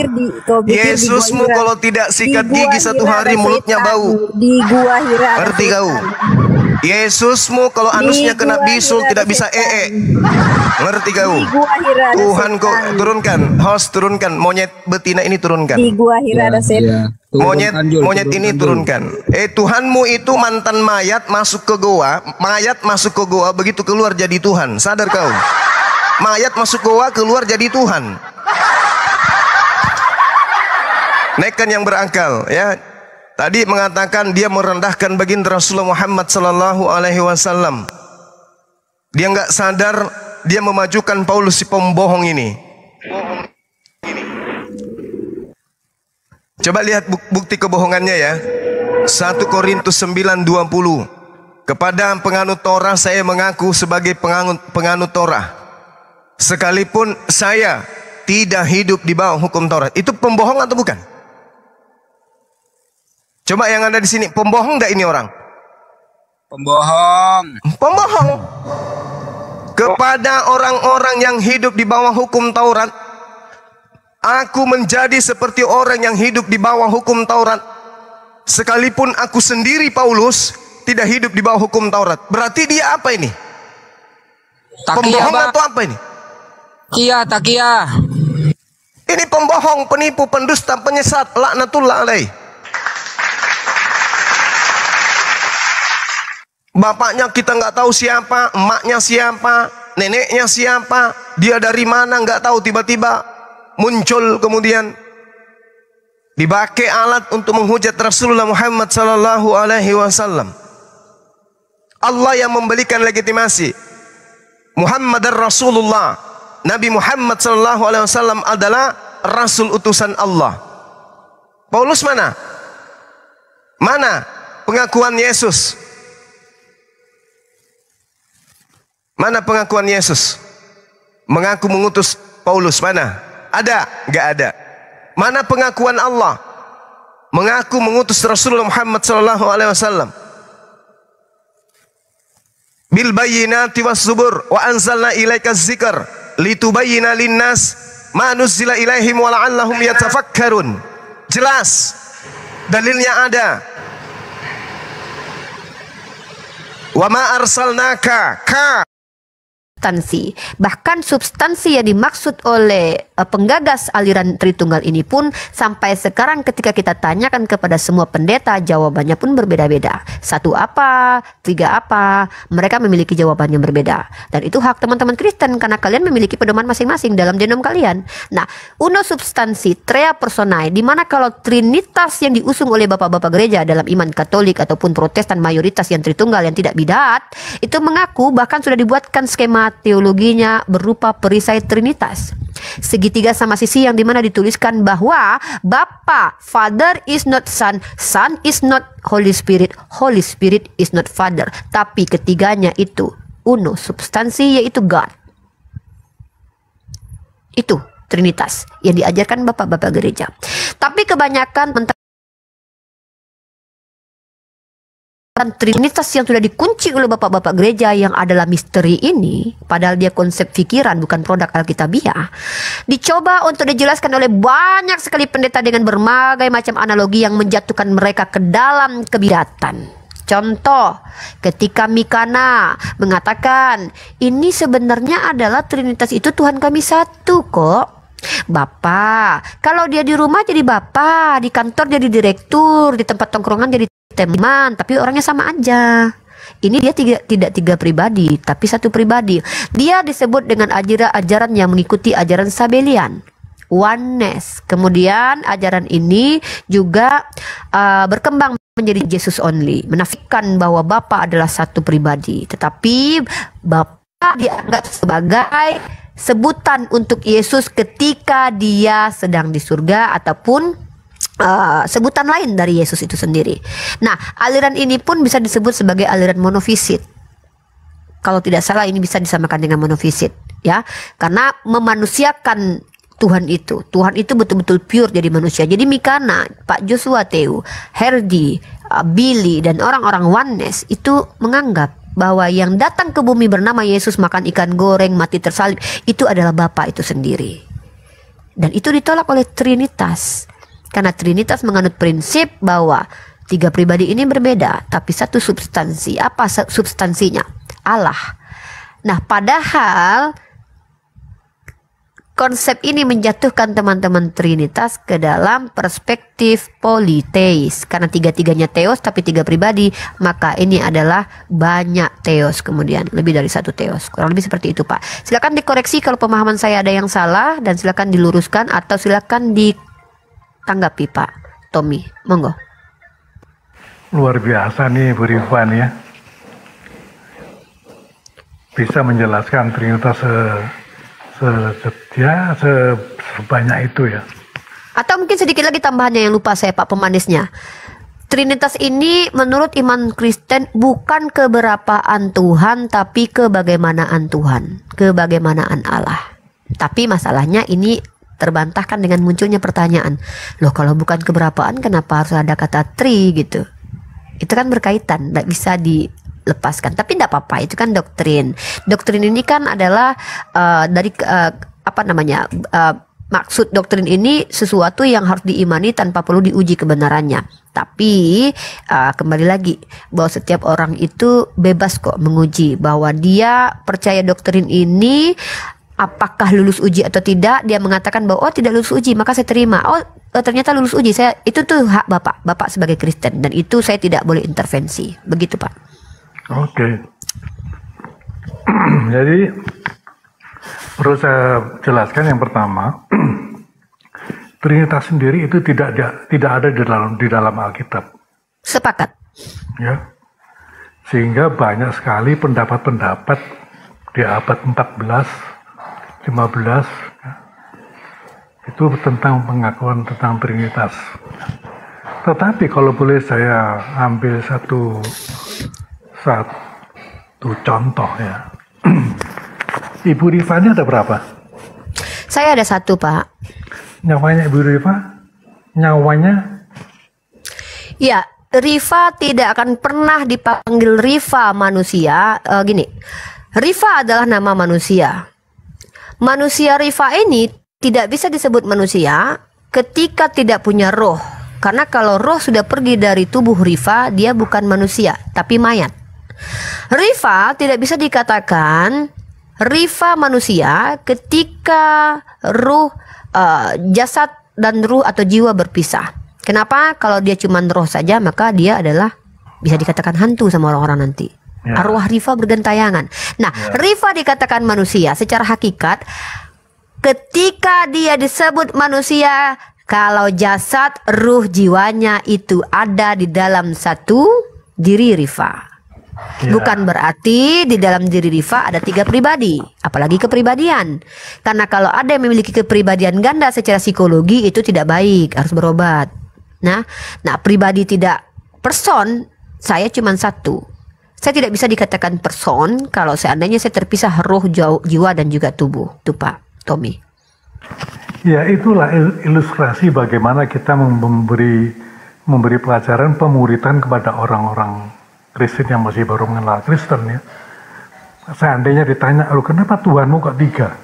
Yesusmu kalau tidak sikat gigi satu hari mulutnya bau. Di gua Hira. Ngerti kau? Yesusmu kalau anusnya kena bisul tidak bisa Ngerti kau? Tuhan kau turunkan, host turunkan, monyet betina ini turunkan. Di gua Hira ada setan. Monyet ini turunkan. Tuhanmu itu mantan mayat masuk ke goa, begitu keluar jadi Tuhan. Sadar kau? Mayat masuk goa keluar jadi Tuhan. Naikkan yang berakal, ya. Tadi mengatakan dia merendahkan baginda Rasulullah Muhammad sallallahu alaihi wasallam. Dia nggak sadar dia memajukan Paulus si pembohong ini. Coba lihat bukti kebohongannya ya. 1 Korintus 9:20. Kepada penganut Torah saya mengaku sebagai penganut Torah, sekalipun saya tidak hidup di bawah hukum Taurat. Itu pembohong atau bukan? Coba yang ada di sini, pembohong enggak ini orang? Pembohong. Pembohong. Kepada orang-orang yang hidup di bawah hukum Taurat, aku menjadi seperti orang yang hidup di bawah hukum Taurat. Sekalipun aku sendiri Paulus tidak hidup di bawah hukum Taurat. Berarti dia apa ini? Pembohong atau apa ini? Takia. Ini pembohong, penipu, pendusta, penyesat, laknatullah alaih. Bapaknya kita nggak tahu siapa, emaknya siapa, neneknya siapa, dia dari mana nggak tahu, tiba-tiba muncul kemudian dipakai alat untuk menghujat Rasulullah Muhammad sallallahu alaihi wasallam. Allah yang memberikan legitimasi. Muhammad Rasulullah, Nabi Muhammad sallallahu alaihi wasallam adalah rasul utusan Allah. Paulus mana? Mana pengakuan Yesus? Mana pengakuan Yesus? Mengaku mengutus Paulus, mana? Ada? Enggak ada. Mana pengakuan Allah? Mengaku mengutus Rasulullah Muhammad sallallahu alaihi wasallam. Bil bayyinati was zubur wa anzalna ilaika dzikr litubayyana linnas ma nuzila ilaihim wa la'allahum yatafakkarun. Jelas. Dalilnya ada. Wa ma arsalnaka substansi. Bahkan substansi yang dimaksud oleh penggagas aliran Tritunggal ini pun sampai sekarang ketika kita tanyakan kepada semua pendeta, jawabannya pun berbeda-beda. 1 apa, 3 apa, mereka memiliki jawaban yang berbeda. Dan itu hak teman-teman Kristen karena kalian memiliki pedoman masing-masing dalam genom kalian. Nah, uno substansi, tria personae, dimana kalau trinitas yang diusung oleh bapak-bapak gereja dalam iman Katolik ataupun Protestan mayoritas yang Tritunggal yang tidak bidat, itu mengaku bahkan sudah dibuatkan skema teologinya berupa perisai trinitas. Segitiga sama sisi yang dimana dituliskan bahwa Bapa, Father is not Son, Son is not Holy Spirit, Holy Spirit is not Father. Tapi ketiganya itu uno substansi, yaitu God. Itu trinitas yang diajarkan bapak-bapak gereja. Tapi kebanyakan trinitas yang sudah dikunci oleh bapak-bapak gereja yang adalah misteri ini, padahal dia konsep pikiran bukan produk Alkitabiah, dicoba untuk dijelaskan oleh banyak sekali pendeta dengan berbagai macam analogi yang menjatuhkan mereka ke dalam kebidatan. Contoh, ketika Mikana mengatakan ini sebenarnya adalah trinitas itu Tuhan kami satu kok. Bapak, kalau dia di rumah jadi bapak, di kantor jadi direktur, di tempat tongkrongan jadi teman, tapi orangnya sama aja. Ini dia tidak tiga pribadi, tapi satu pribadi. Dia disebut dengan ajaran yang mengikuti ajaran Sabelian. oneness. Kemudian ajaran ini juga berkembang menjadi Jesus only, menafikan bahwa Bapa adalah satu pribadi, tetapi Bapa dianggap sebagai sebutan untuk Yesus ketika dia sedang di surga, ataupun sebutan lain dari Yesus itu sendiri. Nah, aliran ini pun bisa disebut sebagai aliran monofisit. Kalau tidak salah ini bisa disamakan dengan monofisit, ya, karena memanusiakan Tuhan itu betul-betul pure jadi manusia. Jadi Mikana, Pak Joshua Teu, Herdi, Billy, dan orang-orang oneness itu menganggap bahwa yang datang ke bumi bernama Yesus, makan ikan goreng, mati tersalib, itu adalah Bapa itu sendiri. Dan itu ditolak oleh Trinitas, karena Trinitas menganut prinsip bahwa tiga pribadi ini berbeda, tapi satu substansi. Apa substansinya? Allah. Nah, padahal konsep ini menjatuhkan teman-teman Trinitas ke dalam perspektif politeis. Karena tiga-tiganya teos tapi tiga pribadi, maka ini adalah banyak teos, kemudian lebih dari satu teos. Kurang lebih seperti itu, Pak. Silakan dikoreksi kalau pemahaman saya ada yang salah, dan silakan diluruskan atau silakan ditanggapi, Pak Tommy. Monggo. Luar biasa nih Bu Rifan ya. Bisa menjelaskan Trinitas sebanyak itu ya. Atau mungkin sedikit lagi tambahannya yang lupa saya, Pak, pemanisnya. Trinitas ini menurut iman Kristen bukan keberapaan Tuhan, tapi kebagaimanaan Tuhan, kebagaimanaan Allah. Tapi masalahnya ini terbantahkan dengan munculnya pertanyaan, loh kalau bukan keberapaan kenapa harus ada kata tri gitu? Itu kan berkaitan, tidak bisa dilepaskan. Tapi tidak apa-apa, itu kan doktrin. Doktrin ini kan adalah maksud doktrin ini sesuatu yang harus diimani tanpa perlu diuji kebenarannya. Tapi kembali lagi bahwa setiap orang itu bebas kok menguji, bahwa dia percaya doktrin ini apakah lulus uji atau tidak. Dia mengatakan bahwa oh tidak lulus uji maka saya terima. Oh ternyata lulus uji, saya itu tuh hak Bapak sebagai Kristen, dan itu saya tidak boleh intervensi. Begitu, Pak. Oke. Jadi perlu saya jelaskan yang pertama, Trinitas sendiri itu tidak ada di dalam Alkitab. Sepakat. Ya. Sehingga banyak sekali pendapat-pendapat di abad 14, 15 ya, itu tentang pengakuan tentang Trinitas. Tetapi kalau boleh saya ambil satu contoh ya. Ibu Rifa ini ada berapa? Saya ada satu, Pak. Nyawanya Ibu Rifa? Nyawanya? Ya, Rifa tidak akan pernah dipanggil Rifa manusia. Gini, Rifa adalah nama manusia. Manusia Rifa ini tidak bisa disebut manusia ketika tidak punya roh. Karena kalau roh sudah pergi dari tubuh Rifa, dia bukan manusia, tapi mayat. Rifa tidak bisa dikatakan Rifa manusia ketika ruh, jasad dan ruh atau jiwa berpisah. Kenapa? Kalau dia cuma roh saja, maka dia adalah bisa dikatakan hantu sama orang-orang nanti. Ya. Arwah Rifa bergentayangan. Nah, ya. Rifa dikatakan manusia secara hakikat ketika dia disebut manusia kalau jasad, ruh, jiwanya itu ada di dalam satu diri Rifa. Ya. Bukan berarti di dalam diri Rifa ada tiga pribadi, apalagi kepribadian. Karena kalau ada yang memiliki kepribadian ganda secara psikologi itu tidak baik, harus berobat. Nah pribadi tidak person, saya cuma satu. Saya tidak bisa dikatakan person kalau seandainya saya terpisah roh, jiwa dan juga tubuh. Itu Pak Tommy. Ya, itulah ilustrasi bagaimana kita memberi pelajaran pemuritan kepada orang-orang Kristen yang masih baru mengenal Kristen ya. Seandainya ditanya, "Loh, kenapa Tuhanmu kok tiga?"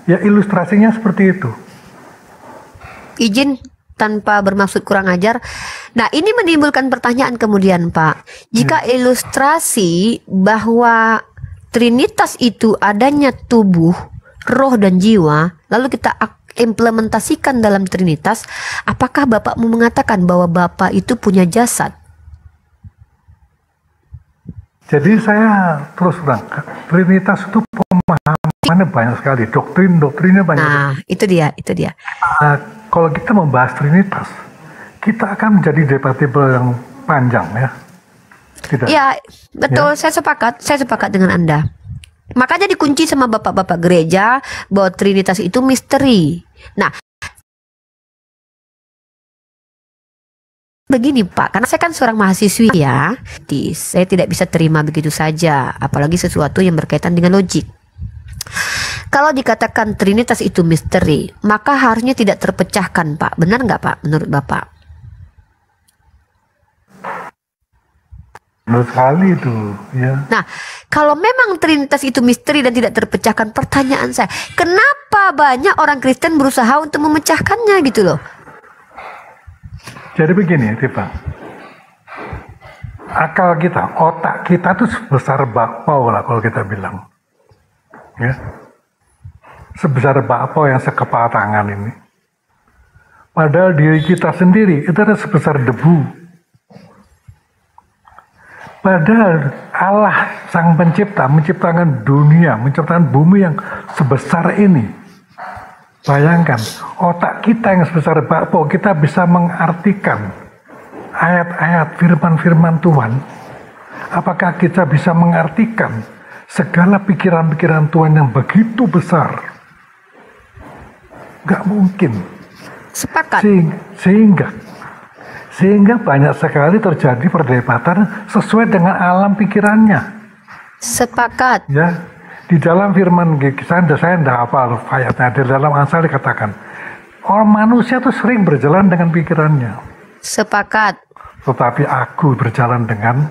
Ya, ilustrasinya seperti itu. Izin tanpa bermaksud kurang ajar. Nah, ini menimbulkan pertanyaan kemudian, Pak. Jika ilustrasi bahwa Trinitas itu adanya tubuh, roh dan jiwa, lalu kita implementasikan dalam Trinitas, apakah Bapak mau mengatakan bahwa Bapak itu punya jasad? Jadi saya terus terang, Trinitas itu pemahaman pemahamannya banyak sekali, doktrinnya banyak. Nah, itu dia. Nah, kalau kita membahas Trinitas, kita akan menjadi debatable yang panjang ya. Tidak. Ya, betul. Ya. Saya sepakat dengan Anda. Makanya dikunci sama bapak-bapak gereja bahwa Trinitas itu misteri. Nah, begini Pak, karena saya kan seorang mahasiswi ya, saya tidak bisa terima begitu saja, apalagi sesuatu yang berkaitan dengan logik. Kalau dikatakan Trinitas itu misteri, maka harusnya tidak terpecahkan Pak. Benar nggak Pak, menurut Bapak? Benar sekali itu, ya. Nah, kalau memang Trinitas itu misteri dan tidak terpecahkan, pertanyaan saya, kenapa banyak orang Kristen berusaha untuk memecahkannya gitu loh? Jadi begini, Tifa. Akal kita, otak kita tuh sebesar bakpao lah kalau kita bilang. Ya. Sebesar bakpao yang sekepal tangan ini. Padahal diri kita sendiri itu ada sebesar debu. Padahal Allah sang pencipta menciptakan dunia, menciptakan bumi yang sebesar ini. Bayangkan, otak kita yang sebesar bakpao, kita bisa mengartikan ayat-ayat firman-firman Tuhan. Apakah kita bisa mengartikan segala pikiran-pikiran Tuhan yang begitu besar? Gak mungkin. Sepakat. Sehingga banyak sekali terjadi perdebatan sesuai dengan alam pikirannya. Sepakat. Ya, di dalam firman saya tidak hafal ayatnya. Di dalam Amsal dikatakan orang manusia itu sering berjalan dengan pikirannya. Sepakat. Tetapi aku berjalan dengan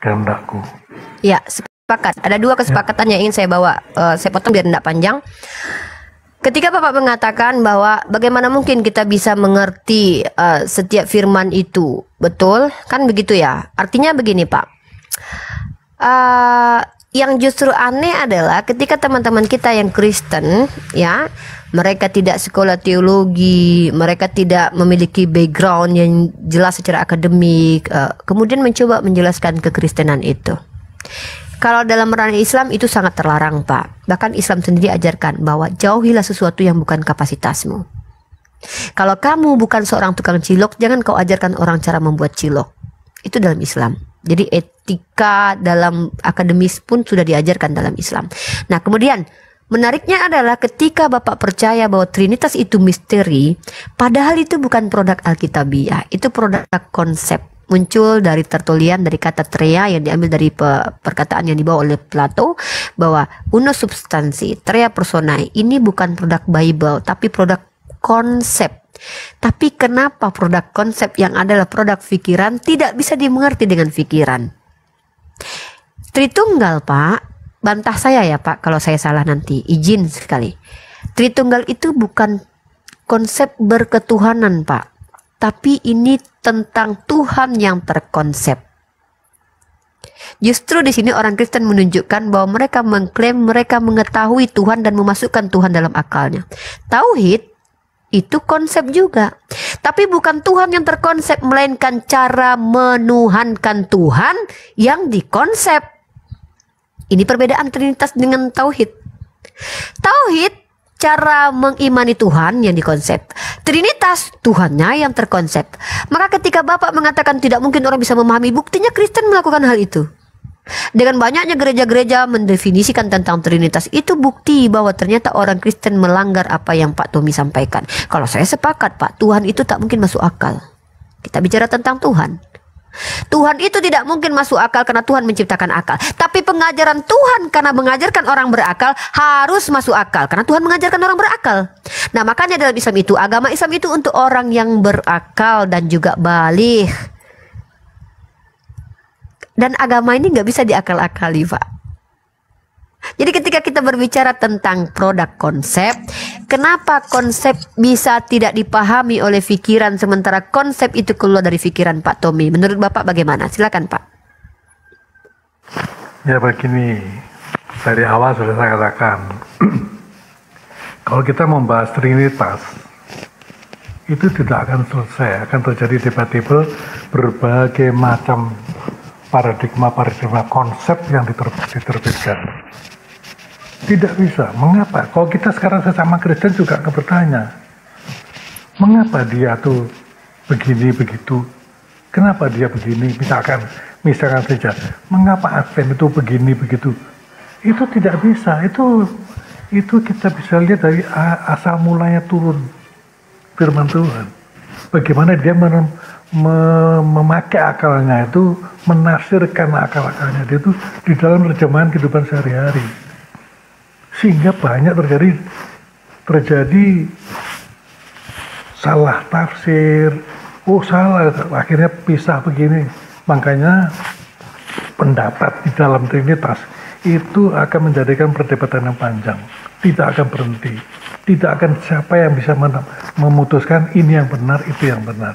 kehendakku. Ya, sepakat. Ada dua kesepakatan yang ingin saya bawa. Saya potong biar tidak panjang. Ketika Bapak mengatakan bahwa bagaimana mungkin kita bisa mengerti setiap firman itu, betul? Kan begitu ya? Artinya begini Pak, yang justru aneh adalah ketika teman-teman kita yang Kristen, ya, mereka tidak sekolah teologi, mereka tidak memiliki background yang jelas secara akademik, kemudian mencoba menjelaskan kekristenan itu. Kalau dalam ranah Islam itu sangat terlarang Pak. Bahkan Islam sendiri ajarkan bahwa jauhilah sesuatu yang bukan kapasitasmu. Kalau kamu bukan seorang tukang cilok, jangan kau ajarkan orang cara membuat cilok. Itu dalam Islam. Jadi etika dalam akademis pun sudah diajarkan dalam Islam. Nah kemudian menariknya adalah ketika Bapak percaya bahwa Trinitas itu misteri, padahal itu bukan produk Alkitabiah, itu produk konsep. Muncul dari Tertullian, dari kata trea yang diambil dari perkataan yang dibawa oleh Plato, bahwa uno substansi, trea personae, ini bukan produk Bible tapi produk konsep. Tapi kenapa produk konsep yang adalah produk pikiran tidak bisa dimengerti dengan pikiran? Tritunggal Pak, bantah saya ya Pak kalau saya salah nanti, izin sekali. Tritunggal itu bukan konsep berketuhanan Pak, tapi ini tentang Tuhan yang terkonsep. Justru di sini orang Kristen menunjukkan bahwa mereka mengklaim mereka mengetahui Tuhan dan memasukkan Tuhan dalam akalnya. Tauhid itu konsep juga, tapi bukan Tuhan yang terkonsep, melainkan cara menuhankan Tuhan yang dikonsep. Ini perbedaan Trinitas dengan Tauhid. Tauhid cara mengimani Tuhan yang dikonsep. Trinitas Tuhannya yang terkonsep. Maka ketika Bapak mengatakan tidak mungkin orang bisa memahami, buktinya Kristen melakukan hal itu. Dengan banyaknya gereja-gereja mendefinisikan tentang Trinitas, itu bukti bahwa ternyata orang Kristen melanggar apa yang Pak Tommy sampaikan. Kalau saya sepakat Pak, Tuhan itu tak mungkin masuk akal. Kita bicara tentang Tuhan. Tuhan itu tidak mungkin masuk akal karena Tuhan menciptakan akal. Tapi pengajaran Tuhan karena mengajarkan orang berakal harus masuk akal karena Tuhan mengajarkan orang berakal. Nah makanya dalam Islam itu, agama Islam itu untuk orang yang berakal dan juga baligh. Dan agama ini nggak bisa diakal-akali Pak. Jadi ketika kita berbicara tentang produk konsep, kenapa konsep bisa tidak dipahami oleh pikiran sementara konsep itu keluar dari pikiran Pak Tommy? Menurut Bapak bagaimana? Silakan Pak. Ya begini, dari awal sudah saya katakan, kalau kita membahas Trinitas, itu tidak akan selesai, akan terjadi debatable berbagai macam paradigma konsep yang diterbitkan. Tidak bisa. Mengapa? Kalau kita sekarang sesama Kristen juga akan bertanya, mengapa dia tuh begini begitu? Kenapa dia begini? Misalkan saja, mengapa Advent itu begini begitu? Itu tidak bisa. Itu kita bisa lihat dari asal mulanya turun firman Tuhan. Bagaimana dia memakai akalnya itu, menafsirkan akal-akalnya dia itu di dalam terjemahan kehidupan sehari-hari. Sehingga banyak terjadi salah tafsir. Oh salah, akhirnya pisah begini. Makanya pendapat di dalam Trinitas itu akan menjadikan perdebatan yang panjang. Tidak akan berhenti. Tidak akan siapa yang bisa memutuskan ini yang benar, itu yang benar.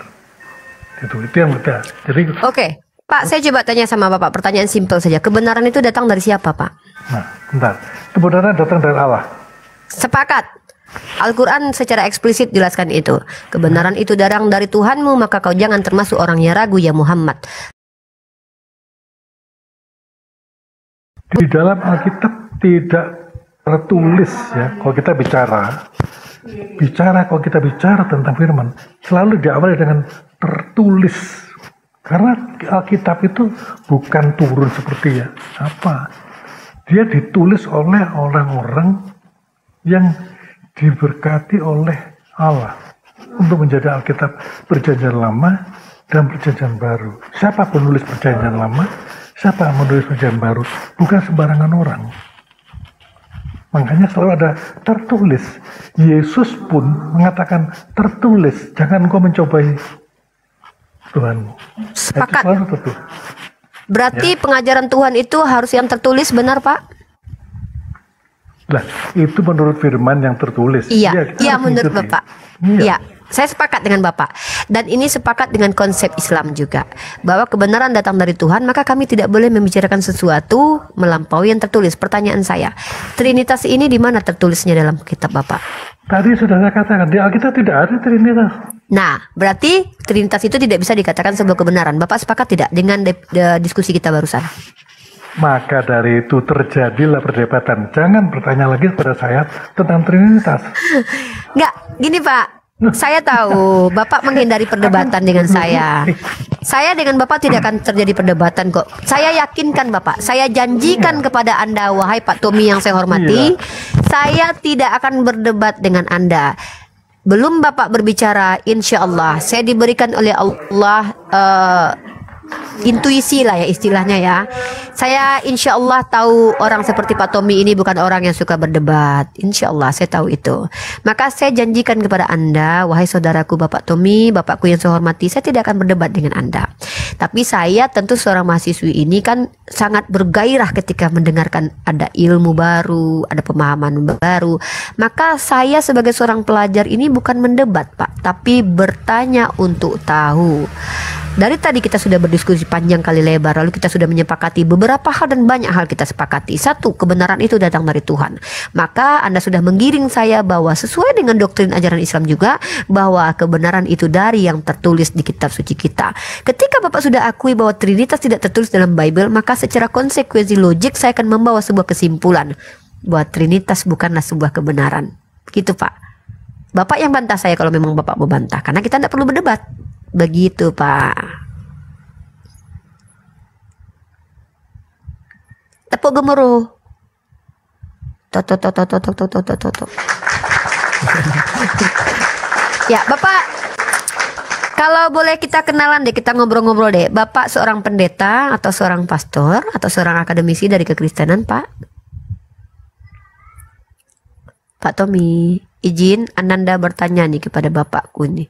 Itu yang benar. Jadi Oke, Pak, saya coba tanya sama Bapak, pertanyaan simpel saja. Kebenaran itu datang dari siapa, Pak? Nah, bentar. Kebenaran datang dari Allah. Sepakat. Al-Quran secara eksplisit jelaskan itu. Kebenaran itu datang dari Tuhanmu, maka kau jangan termasuk orang yang ragu ya Muhammad. Di dalam Alkitab tidak tertulis ya. Kalau kita bicara tentang firman, selalu diawali dengan tertulis. Karena Alkitab itu bukan turun seperti dia ditulis oleh orang-orang yang diberkati oleh Allah untuk menjadi Alkitab Perjanjian Lama dan Perjanjian Baru. Siapa penulis Perjanjian Lama, siapa penulis Perjanjian Baru, bukan sembarangan orang. Makanya selalu ada tertulis. Yesus pun mengatakan tertulis, jangan kau mencobai Tuhanmu. Sepakat. Itu selalu tertulis. Berarti pengajaran Tuhan itu harus yang tertulis, benar Pak? Lah, itu menurut firman yang tertulis. Iya, kita harus menurut mengikuti. Bapak. Iya, saya sepakat dengan Bapak. Dan ini sepakat dengan konsep Islam juga. Bahwa kebenaran datang dari Tuhan, maka kami tidak boleh membicarakan sesuatu melampaui yang tertulis. Pertanyaan saya, Trinitas ini di mana tertulisnya dalam kitab Bapak? Tadi sudah saya katakan, di Alkitab tidak ada Trinitas. Nah, berarti Trinitas itu tidak bisa dikatakan sebuah kebenaran. Bapak sepakat tidak dengan diskusi kita barusan? Maka dari itu terjadilah perdebatan. Jangan bertanya lagi kepada saya tentang Trinitas. Enggak, gini Pak. Saya tahu Bapak menghindari perdebatan dengan saya. Saya dengan Bapak tidak akan terjadi perdebatan kok. Saya yakinkan Bapak. Saya janjikan kepada Anda, wahai Pak Tommy yang saya hormati, saya tidak akan berdebat dengan Anda. Belum Bapak berbicara, insya Allah saya diberikan oleh Allah intuisi lah ya istilahnya ya. Saya insya Allah tahu orang seperti Pak Tommy ini bukan orang yang suka berdebat. Insya Allah saya tahu itu. Maka saya janjikan kepada Anda, wahai saudaraku Bapak Tommy, Bapakku yang saya hormati, saya tidak akan berdebat dengan Anda. Tapi saya tentu seorang mahasiswi ini kan sangat bergairah ketika mendengarkan ada ilmu baru, ada pemahaman baru. Maka saya sebagai seorang pelajar ini bukan mendebat Pak, tapi bertanya untuk tahu. Dari tadi kita sudah berdiskusi panjang kali lebar, lalu kita sudah menyepakati beberapa hal dan banyak hal kita sepakati. Satu, kebenaran itu datang dari Tuhan. Maka Anda sudah menggiring saya bahwa sesuai dengan doktrin ajaran Islam juga, bahwa kebenaran itu dari yang tertulis di kitab suci kita. Ketika Bapak sudah akui bahwa Trinitas tidak tertulis dalam Bible, maka secara konsekuensi logik saya akan membawa sebuah kesimpulan bahwa Trinitas bukanlah sebuah kebenaran. Gitu Pak. Bapak yang bantah saya kalau memang Bapak membantah, karena kita tidak perlu berdebat. Begitu Pak. Tepuk gemuruh. Tok. Ya Bapak, kalau boleh kita kenalan deh, kita ngobrol-ngobrol deh. Bapak seorang pendeta atau seorang pastor atau seorang akademisi dari kekristenan Pak? Pak Tommy, izin Ananda bertanya nih kepada Bapakku nih.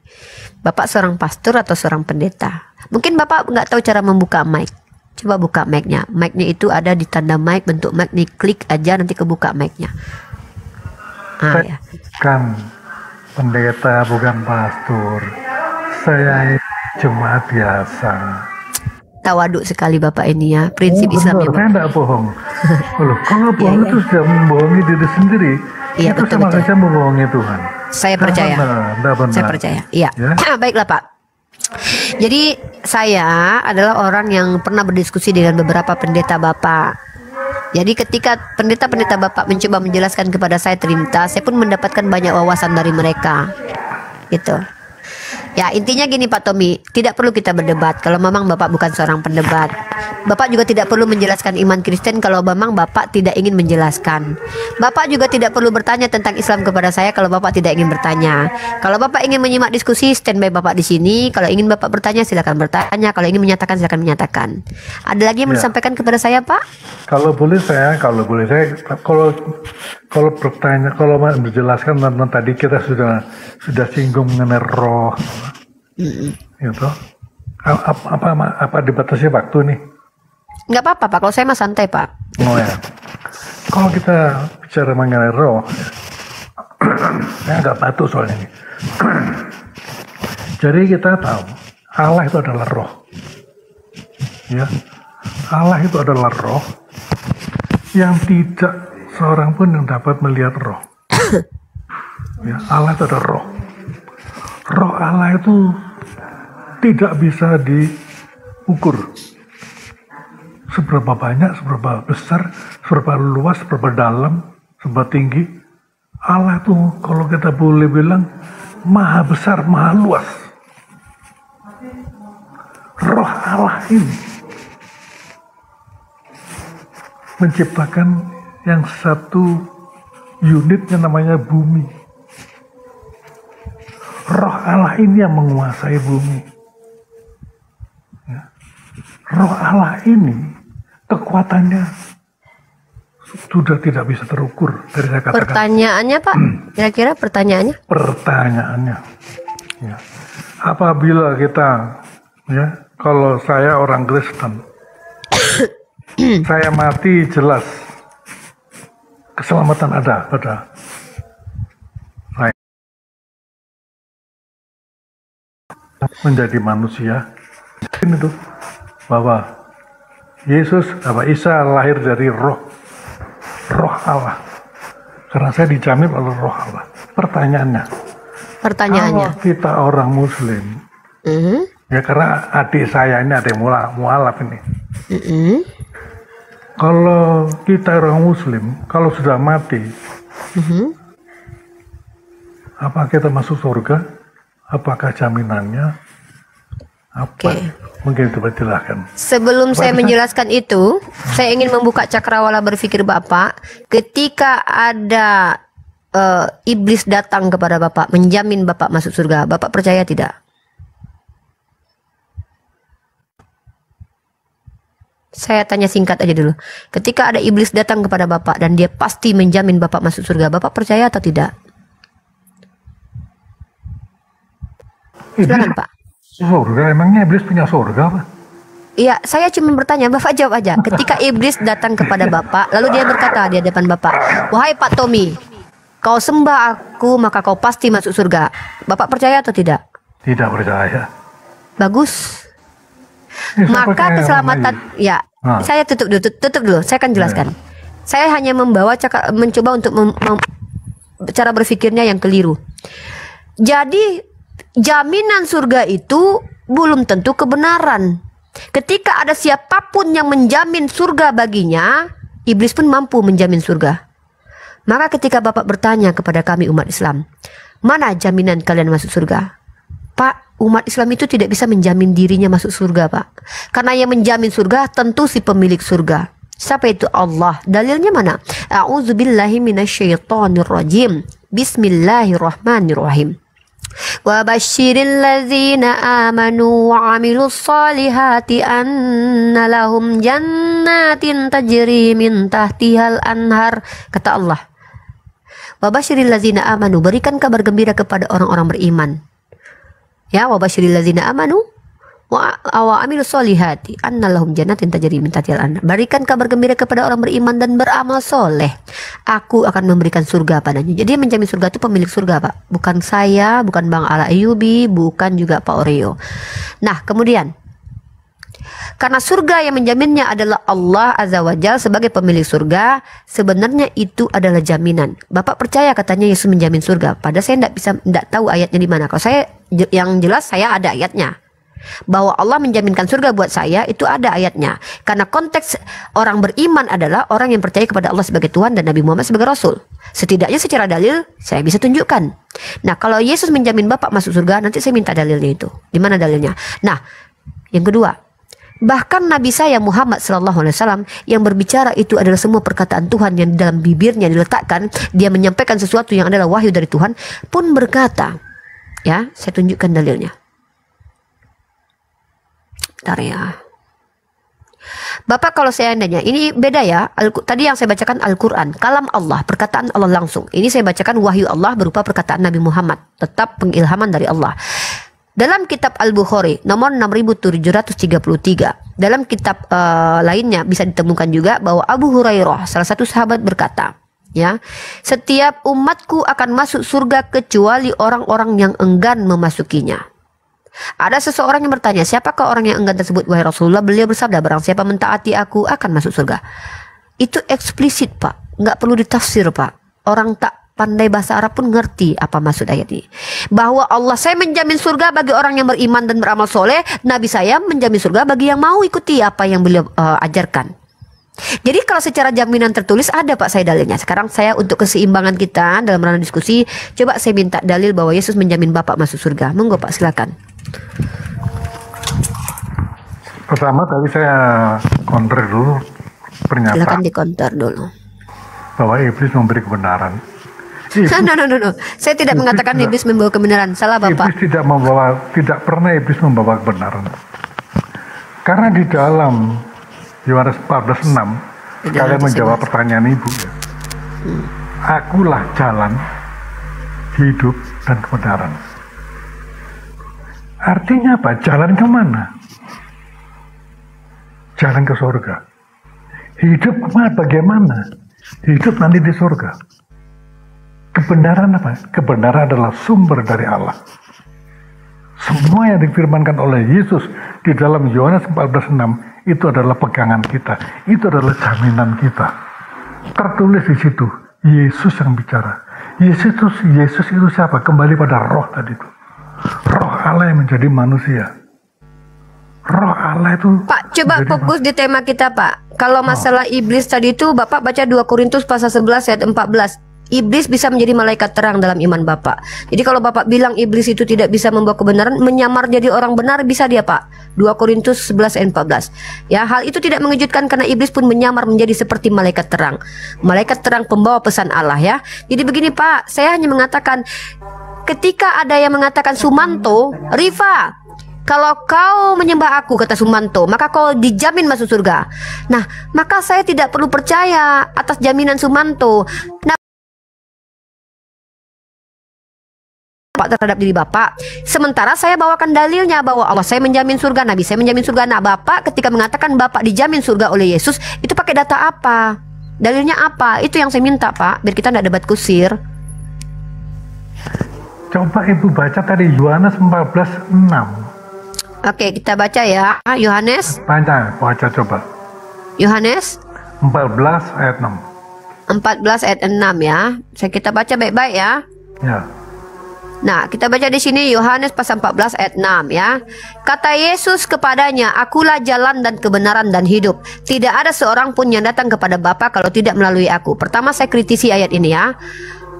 Bapak seorang pastor atau seorang pendeta? Mungkin Bapak nggak tahu cara membuka mic. Coba buka mic-nya. Mic-nya itu ada di tanda mic, bentuk mic nih, klik aja nanti kebuka mic-nya. Ya. Kan pendeta bukan pastor. Saya jemaat biasa. Tawaduk sekali Bapak ini ya, prinsip Islam ya. Saya tidak bohong. Loh, kalau bohong itu sudah membohongi diri sendiri. Iya, itu betul, sama saja membohongi Tuhan. Saya percaya. Benar. Saya percaya. Iya. Ya? Baiklah Pak. Jadi saya adalah orang yang pernah berdiskusi dengan beberapa pendeta Bapak. Jadi ketika pendeta-pendeta Bapak mencoba menjelaskan kepada saya Trinitas, saya pun mendapatkan banyak wawasan dari mereka. Gitu. Ya, intinya gini Pak Tommy, tidak perlu kita berdebat kalau memang Bapak bukan seorang pendebat. Bapak juga tidak perlu menjelaskan iman Kristen kalau memang Bapak tidak ingin menjelaskan. Bapak juga tidak perlu bertanya tentang Islam kepada saya kalau Bapak tidak ingin bertanya. Kalau Bapak ingin menyimak diskusi, standby Bapak di sini. Kalau ingin Bapak bertanya, silakan bertanya. Kalau ingin menyatakan, silakan menyatakan. Ada lagi yang mau disampaikan kepada saya, Pak? Kalau boleh saya, kalau bertanya, kalau menjelaskan tentang tadi kita sudah singgung mengenai roh, gitu. Apa dibatasi waktu nih? Nggak apa-apa Pak, kalau saya mah santai Pak. Oh ya, kalau kita bicara mengenai roh, saya agak batuk soalnya ini. Jadi kita tahu Allah itu adalah roh, ya. Allah itu adalah roh yang tidak seorang pun yang dapat melihat roh. Ya, Allah itu adalah roh. Roh Allah itu tidak bisa diukur. Seberapa banyak, seberapa besar, seberapa luas, seberapa dalam, seberapa tinggi. Allah itu kalau kita boleh bilang maha besar, maha luas. Roh Allah ini menciptakan yang satu unitnya namanya bumi. Roh Allah ini yang menguasai bumi. Ya. Roh Allah ini kekuatannya sudah tidak bisa terukur. Dari saya katakan. Pertanyaannya Pak, kira-kira pertanyaannya? Pertanyaannya, ya. Apabila kita, ya, kalau saya orang Kristen, saya mati jelas keselamatan ada pada saya menjadi manusia. Ini tuh bahwa Yesus, Isa lahir dari roh Allah. Karena saya dijamin oleh roh Allah. Pertanyaannya, kalau kita orang Muslim, ya karena adik saya ini ada yang mualaf ini. Kalau kita orang Muslim, kalau sudah mati, apa kita masuk surga? Apakah jaminannya? Apa? Mungkin coba jelaskan. Sebelum saya menjelaskan itu, saya ingin membuka cakrawala berpikir Bapak. Ketika ada iblis datang kepada Bapak, menjamin Bapak masuk surga, Bapak percaya tidak? Saya tanya singkat aja dulu. Ketika ada iblis datang kepada Bapak dan dia pasti menjamin Bapak masuk surga, Bapak percaya atau tidak? Silakan Pak. Surga, emangnya iblis punya surga Pak? Iya, saya cuma bertanya, Bapak jawab aja. Ketika iblis datang kepada Bapak, lalu dia berkata di hadapan Bapak, "Wahai Pak Tommy, kau sembah aku maka kau pasti masuk surga." Bapak percaya atau tidak? Tidak percaya. Bagus. Maka keselamatan, ya, saya tutup dulu, saya akan jelaskan. Saya hanya mencoba untuk cara berpikirnya yang keliru. Jadi jaminan surga itu belum tentu kebenaran. Ketika ada siapapun yang menjamin surga baginya, iblis pun mampu menjamin surga. Maka ketika Bapak bertanya kepada kami umat Islam, mana jaminan kalian masuk surga? Pak, umat Islam itu tidak bisa menjamin dirinya masuk surga, Pak. Karena yang menjamin surga tentu si pemilik surga. Siapa itu? Allah. Dalilnya mana? A'udzubillahi minasyaitonirrajim. Bismillahirrahmanirrahim. Wa basyiril ladzina amanu wa 'amilus solihati anna lahum jannatin tajri min tahtihal anhar. Kata Allah. Wa basyiril ladzina amanu, berikan kabar gembira kepada orang-orang beriman. Ya, wa basyiril ladzina amanu wa amilus solihati anna lahum jannatin tajri min tahtihal anhar. Berikan kabar gembira kepada orang beriman dan beramal soleh. Aku akan memberikan surga padanya. Jadi menjamin surga itu pemilik surga, Pak. Bukan saya, bukan Bang Ala Ayubi, bukan juga Pak Oreo. Nah, kemudian karena surga yang menjaminnya adalah Allah Azza wa Jalla sebagai pemilik surga, sebenarnya itu adalah jaminan. Bapak percaya katanya Yesus menjamin surga. Padahal saya tidak tahu ayatnya di mana. Kalau saya yang jelas saya ada ayatnya. Bahwa Allah menjaminkan surga buat saya itu ada ayatnya. Karena konteks orang beriman adalah orang yang percaya kepada Allah sebagai Tuhan dan Nabi Muhammad sebagai Rasul. Setidaknya secara dalil saya bisa tunjukkan. Nah, kalau Yesus menjamin Bapak masuk surga, nanti saya minta dalilnya itu. Di mana dalilnya? Nah, yang kedua, bahkan Nabi saya Muhammad SAW yang berbicara itu adalah semua perkataan Tuhan yang dalam bibirnya diletakkan. Dia menyampaikan sesuatu yang adalah wahyu dari Tuhan pun berkata, ya, saya tunjukkan dalilnya. Bentar ya. Bapak, kalau seandainya ini beda ya. Tadi yang saya bacakan Al-Quran, kalam Allah, perkataan Allah langsung. Ini saya bacakan wahyu Allah berupa perkataan Nabi Muhammad, tetap pengilhaman dari Allah. Dalam kitab Al-Bukhari nomor 6733. Dalam kitab lainnya bisa ditemukan juga bahwa Abu Hurairah, salah satu sahabat, berkata, ya, setiap umatku akan masuk surga kecuali orang-orang yang enggan memasukinya. Ada seseorang yang bertanya, siapakah orang yang enggan tersebut, wahai Rasulullah? Beliau bersabda, barang siapa mentaati aku akan masuk surga. Itu eksplisit, Pak, nggak perlu ditafsir, Pak. Orang tak pandai bahasa Arab pun ngerti apa maksud ayat ini. Bahwa Allah, saya menjamin surga bagi orang yang beriman dan beramal soleh. Nabi saya menjamin surga bagi yang mau ikuti apa yang beliau ajarkan. Jadi kalau secara jaminan tertulis ada, Pak, saya dalilnya. Sekarang saya untuk keseimbangan kita dalam ranah diskusi, coba saya minta dalil bahwa Yesus menjamin Bapak masuk surga. Monggo, Pak, silakan. Pertama tadi saya counter dulu pernyataan. Silakan dikonter dulu. Bahwa iblis memberi kebenaran. No. Saya tidak mengatakan iblis membawa kebenaran. Salah, Bapak. Iblis tidak pernah iblis membawa kebenaran. Karena di dalam Yohanes 14:6 kalian menjawab pertanyaan ibu, ya. Akulah jalan, hidup, dan kebenaran. Artinya apa? Jalan kemana? Jalan ke surga. Hidup kemana? Bagaimana? Hidup nanti di surga. Kebenaran apa? Kebenaran adalah sumber dari Allah. Semua yang difirmankan oleh Yesus di dalam Yohanes 14:6 itu adalah pegangan kita. Itu adalah jaminan kita. Tertulis di situ, Yesus yang bicara. Yesus itu siapa? Kembali pada roh tadi itu. Roh Allah yang menjadi manusia. Roh Allah itu, Pak, coba fokus di tema kita, Pak. Kalau masalah iblis tadi itu, Bapak baca 2 Korintus pasal 11 ayat 14. Iblis bisa menjadi malaikat terang dalam iman Bapak. Jadi kalau Bapak bilang iblis itu tidak bisa membawa kebenaran, menyamar jadi orang benar, bisa dia, Pak. 2 Korintus 11 ayat 14. Ya, hal itu tidak mengejutkan karena iblis pun menyamar menjadi seperti malaikat terang. Malaikat terang pembawa pesan Allah, ya. Jadi begini, Pak, saya hanya mengatakan ketika ada yang mengatakan, Sumanto, Rifa, kalau kau menyembah aku, kata Sumanto, maka kau dijamin masuk surga. Nah, maka saya tidak perlu percaya atas jaminan Sumanto. Nah, Bapak terhadap diri Bapak. Sementara saya bawakan dalilnya bahwa Allah saya menjamin surga, Nabi saya menjamin surga. Nah, Bapak ketika mengatakan Bapak dijamin surga oleh Yesus, itu pakai data apa? Dalilnya apa? Itu yang saya minta, Pak, biar kita tidak debat kusir. coba Ibu baca tadi Yohanes 14:6. Oke, kita baca ya. Yohanes. Baca coba. Yohanes 14 ayat 6. 14 ayat 6 ya. Kita baca baik-baik ya. Ya. Nah, kita baca di sini Yohanes pasal 14 ayat 6 ya. Kata Yesus kepadanya, akulah jalan dan kebenaran dan hidup. Tidak ada seorang pun yang datang kepada Bapa kalau tidak melalui aku. Pertama saya kritisi ayat ini ya.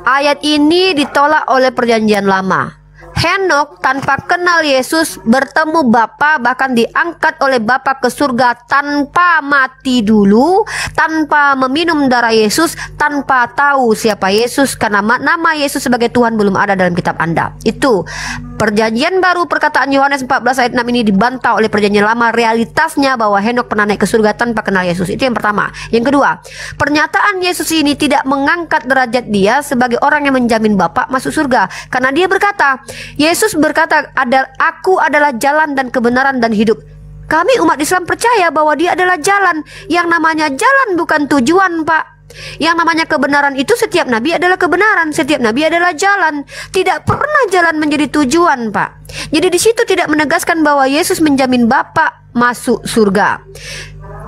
Ayat ini ditolak oleh perjanjian lama. Henok tanpa kenal Yesus bertemu Bapa, bahkan diangkat oleh Bapa ke surga tanpa mati dulu, tanpa meminum darah Yesus, tanpa tahu siapa Yesus, karena nama Yesus sebagai Tuhan belum ada dalam kitab Anda. Itu perjanjian baru, perkataan Yohanes 14 ayat 6 ini dibantah oleh perjanjian lama. Realitasnya bahwa Henok pernah naik ke surga tanpa kenal Yesus. Itu yang pertama. Yang kedua, pernyataan Yesus ini tidak mengangkat derajat dia sebagai orang yang menjamin Bapa masuk surga, karena dia berkata, Yesus berkata, aku adalah jalan dan kebenaran dan hidup. Kami umat Islam percaya bahwa dia adalah jalan. Yang namanya jalan bukan tujuan, Pak. Yang namanya kebenaran itu setiap nabi adalah kebenaran, setiap nabi adalah jalan. Tidak pernah jalan menjadi tujuan, Pak. Jadi di situ tidak menegaskan bahwa Yesus menjamin Bapa masuk surga.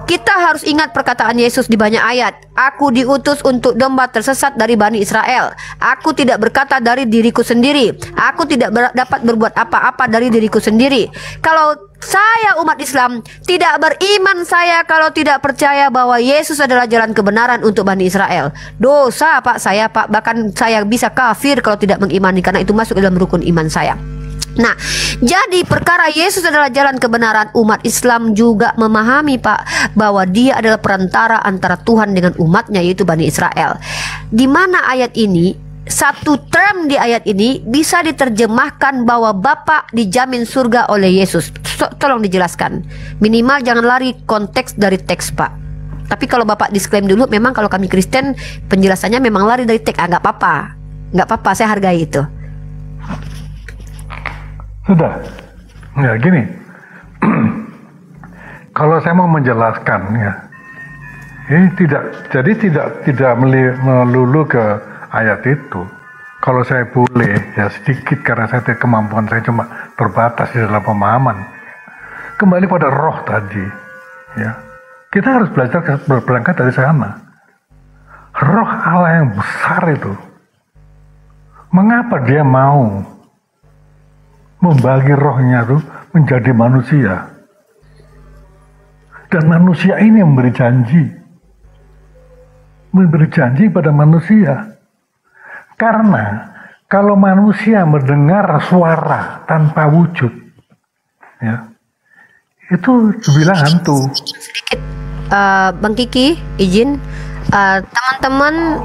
Kita harus ingat perkataan Yesus di banyak ayat. Aku diutus untuk domba tersesat dari Bani Israel. Aku tidak berkata dari diriku sendiri. Aku tidak dapat berbuat apa-apa dari diriku sendiri. Kalau saya umat Islam tidak beriman, saya kalau tidak percaya bahwa Yesus adalah jalan kebenaran untuk Bani Israel. Dosa Pak saya Pak. Bahkan saya bisa kafir kalau tidak mengimani, karena itu masuk dalam rukun iman saya. Nah, jadi perkara Yesus adalah jalan kebenaran, umat Islam juga memahami Pak bahwa dia adalah perantara antara Tuhan dengan umatnya, yaitu Bani Israel. Di mana ayat ini, satu term di ayat ini bisa diterjemahkan bahwa Bapa dijamin surga oleh Yesus. Tolong dijelaskan. Minimal jangan lari konteks dari teks Pak. Tapi kalau Bapak disclaim dulu, memang kalau kami Kristen penjelasannya memang lari dari teks. Nggak apa-apa. Nggak apa-apa, saya hargai itu. Sudah, ya gini, kalau saya mau menjelaskan ya, ini tidak melulu ke ayat itu. Kalau saya boleh ya sedikit, karena kemampuan saya cuma terbatas di dalam pemahaman. Kembali pada roh tadi, ya kita harus belajar berangkat dari sana. Roh Allah yang besar itu, mengapa dia mau membagi rohnya itu menjadi manusia, dan manusia ini memberi janji pada manusia, karena kalau manusia mendengar suara tanpa wujud, ya itu dibilang hantu. Sedikit, Bang Kiki izin, teman-teman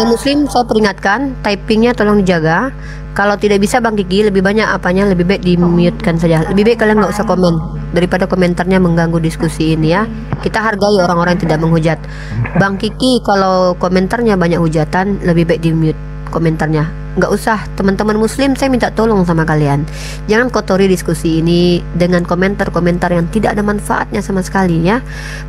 Muslim saya peringatkan, typingnya tolong dijaga. Kalau tidak bisa Bang Kiki, lebih banyak apanya, lebih baik di-mute-kan saja. Lebih baik kalian nggak usah komen daripada komentarnya mengganggu diskusi ini ya. Kita hargai orang-orang yang tidak menghujat. Bang Kiki, kalau komentarnya banyak hujatan, lebih baik di-mute komentarnya. Nggak usah, teman-teman Muslim, saya minta tolong sama kalian. Jangan kotori diskusi ini dengan komentar-komentar yang tidak ada manfaatnya sama sekali ya.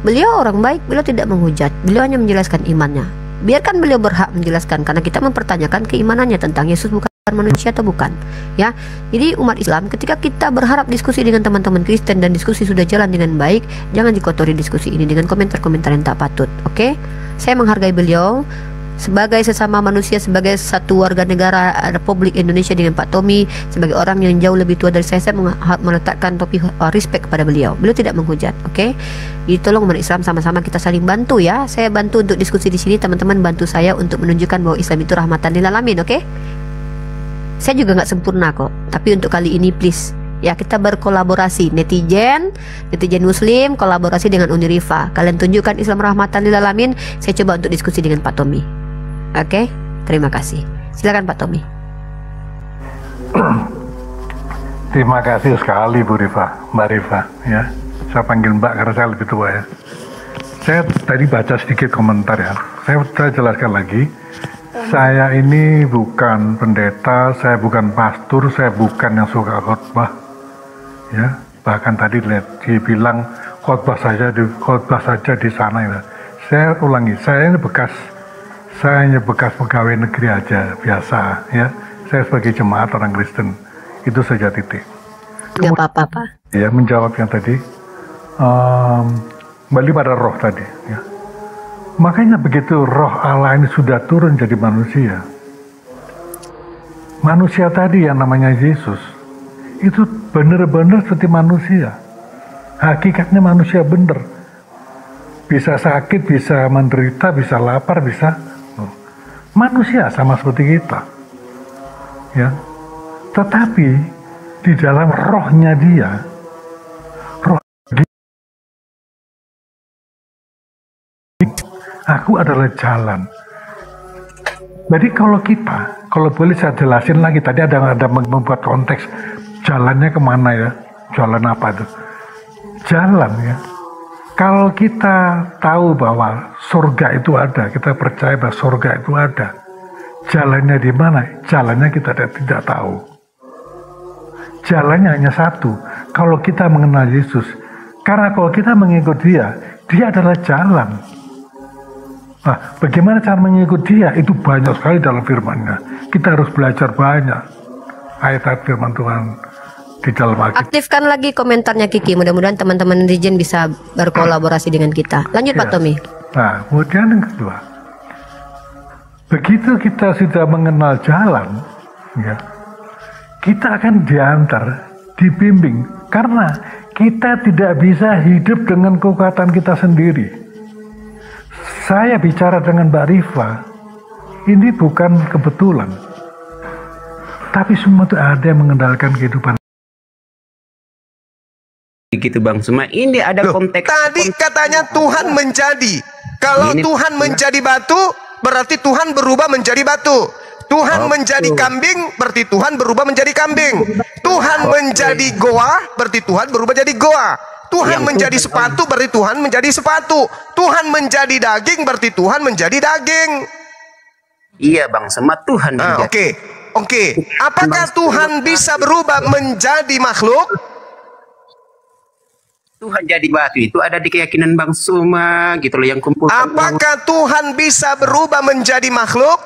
Beliau orang baik, beliau tidak menghujat. Beliau hanya menjelaskan imannya. Biarkan beliau berhak menjelaskan, karena kita mempertanyakan keimanannya tentang Yesus bukan manusia atau bukan ya. Jadi umat Islam, ketika kita berharap diskusi dengan teman-teman Kristen dan diskusi sudah jalan dengan baik, jangan dikotori diskusi ini dengan komentar-komentar yang tak patut. Oke? Saya menghargai beliau sebagai sesama manusia, sebagai satu warga negara Republik Indonesia dengan Pak Tommy, sebagai orang yang jauh lebih tua dari saya meletakkan topi respect kepada beliau. Beliau tidak menghujat. Oke? Jadi tolong umat Islam sama-sama kita saling bantu ya. Saya bantu untuk diskusi di sini, teman-teman bantu saya untuk menunjukkan bahwa Islam itu rahmatan lil alamin. Oke? Saya juga nggak sempurna kok, tapi untuk kali ini please ya, kita berkolaborasi, netizen Muslim kolaborasi dengan Unirifa. Kalian tunjukkan Islam rahmatan lil alamin. Saya coba untuk diskusi dengan Pak Tommy. Oke, terima kasih. Silakan Pak Tommy. Terima kasih sekali Bu Rifa, Mbak Rifa ya. Saya panggil Mbak karena saya lebih tua ya. Saya tadi baca sedikit komentar ya. Saya jelaskan lagi. Saya ini bukan pendeta, saya bukan pastor, saya bukan yang suka khotbah, ya. Bahkan tadi lihat dia bilang khotbah saja di sana. Ya. Saya ulangi, saya hanya bekas pegawai negeri aja biasa, ya. Saya sebagai jemaat orang Kristen, itu saja titik. Gak apa-apa. Ya, menjawab yang tadi, kembali pada roh tadi, ya. Makanya begitu roh Allah ini sudah turun jadi manusia, manusia tadi yang namanya Yesus itu benar-benar seperti manusia, hakikatnya manusia benar, bisa sakit, bisa menderita, bisa lapar, bisa manusia sama seperti kita ya. Tetapi di dalam rohnya dia, aku adalah jalan. Jadi kalau boleh saya jelasin lagi, tadi ada membuat konteks jalannya kemana ya, jalan apa itu? Jalan ya. Kalau kita tahu bahwa surga itu ada, kita percaya bahwa surga itu ada. Jalannya di mana? Jalannya kita tidak tahu. Jalannya hanya satu. Kalau kita mengenal Yesus, karena kalau kita mengikut Dia adalah jalan. Nah, bagaimana cara mengikut Dia? Itu banyak sekali dalam firman-Nya. Kita harus belajar banyak ayat-ayat firman Tuhan di dalam Alkitab. Aktifkan lagi komentarnya Kiki. Mudah-mudahan teman-teman netizen bisa berkolaborasi dengan kita. Lanjut Pak Ya. Tommy. Nah, kemudian yang kedua, begitu kita sudah mengenal jalan, ya, kita akan diantar, dibimbing, karena kita tidak bisa hidup dengan kekuatan kita sendiri. Saya bicara dengan Mbak Rifa, ini bukan kebetulan, tapi semua itu ada yang mengendalikan kehidupan. Gitu Bang Suma, ini ada Loh, konteks. tadi katanya Tuhan menjadi. Kalau Ini Tuhan menjadi batu, berarti Tuhan berubah menjadi batu. Tuhan menjadi kambing, berarti Tuhan berubah menjadi kambing. Tuhan menjadi goa, berarti Tuhan berubah jadi goa. Tuhan menjadi sepatu, berarti Tuhan menjadi sepatu. Tuhan menjadi daging, berarti Tuhan menjadi daging. Iya Bang Suma, Tuhan menjadi. Oke. Apakah Tuhan bisa berubah menjadi makhluk? Tuhan jadi batu itu ada di keyakinan Bang Suma gitu loh yang kumpul. Apakah Tuhan bisa berubah menjadi makhluk?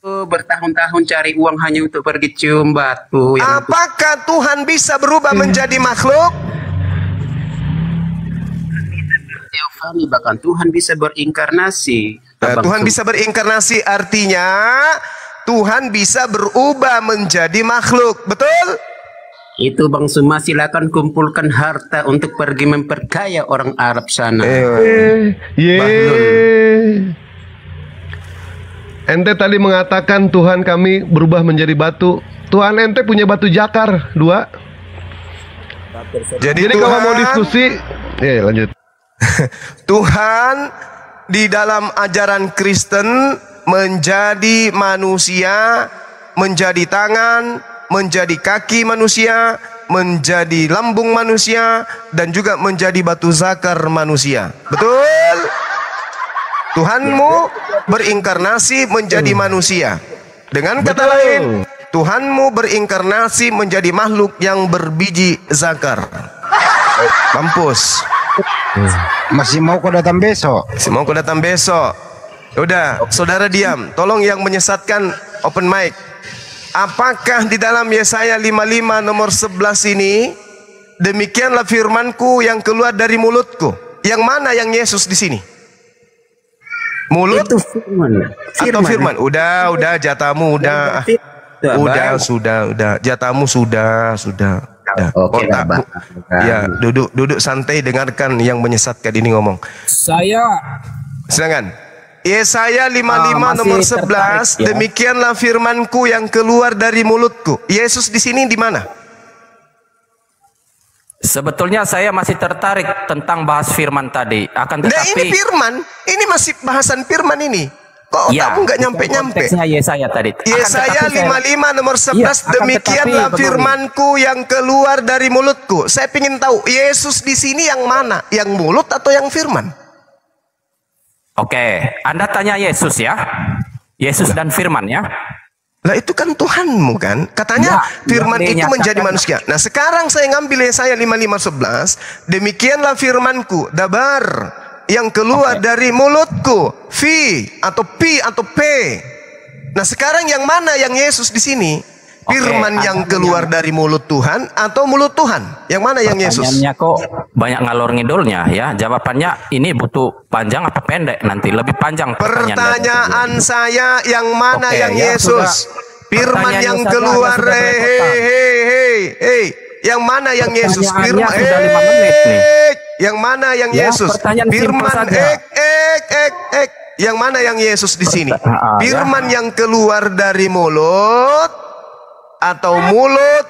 Bertahun-tahun cari uang hanya untuk pergi cium batu. Apakah Tuhan bisa berubah menjadi makhluk? Teofani, bahkan Tuhan bisa berinkarnasi. Tuhan bisa berinkarnasi artinya Tuhan bisa berubah menjadi makhluk, betul? Itu Bang Suma, silakan kumpulkan harta untuk pergi memperkaya orang Arab sana. Ente tadi mengatakan Tuhan kami berubah menjadi batu. Tuhan ente punya batu jakar 2. Jadi Tuhan, kalau mau diskusi, lanjut. Tuhan di dalam ajaran Kristen menjadi manusia, menjadi tangan, menjadi kaki manusia, menjadi lambung manusia, dan juga menjadi batu zakar manusia. Betul? Tuhanmu berinkarnasi menjadi manusia. Dengan kata lain, Tuhanmu berinkarnasi menjadi makhluk yang berbiji zakar. Mampus. Masih mau kau datang besok? Masih mau kau datang besok. Udah, saudara diam. Tolong yang menyesatkan open mic. Apakah di dalam Yesaya 55 nomor 11 ini, demikianlah firmanku yang keluar dari mulutku. Yang mana yang Yesus di sini? Mulut itu firman. Atau firman? Udah, jatamu udah. Sudah. Jatamu sudah. Oke, Ya, duduk santai, dengarkan yang menyesatkan ini ngomong. Silakan. Yesaya 55 nomor 11, demikianlah firmanku yang keluar dari mulutku. Yesus di sini di mana? Sebetulnya saya masih tertarik tentang bahas firman tadi. Akan tetapi, nah ini firman, ini masih bahasan firman ini. Kok kamu nggak nyampe-nyampe? Konteksnya Yesaya tadi. Yesaya 55 nomor 11, demikianlah firmanku yang keluar dari mulutku. Saya ingin tahu Yesus di sini yang mana? Yang mulut atau yang firman? Oke, Anda tanya Yesus ya. Yesus dan firman ya. Lah itu kan Tuhanmu kan. Katanya firman itu menjadi manusia. Nah sekarang saya ngambil Yesaya 55:11. Demikianlah firmanku, dabar, yang keluar dari mulutku, fi atau pi atau p. Nah sekarang yang mana yang Yesus di sini? Firman yang keluar dari mulut Tuhan atau mulut Tuhan? Yang mana yang Yesus? Pertanyaannya kok banyak ngalor ngidulnya ya. Jawabannya ini butuh panjang apa pendek nanti? Lebih panjang pertanyaan saya, yang mana yang Yesus? Firman yang keluar, yang mana yang Yesus? Firman, yang mana yang Yesus? Firman, yang mana yang Yesus di sini? Firman yang keluar dari mulut atau mulut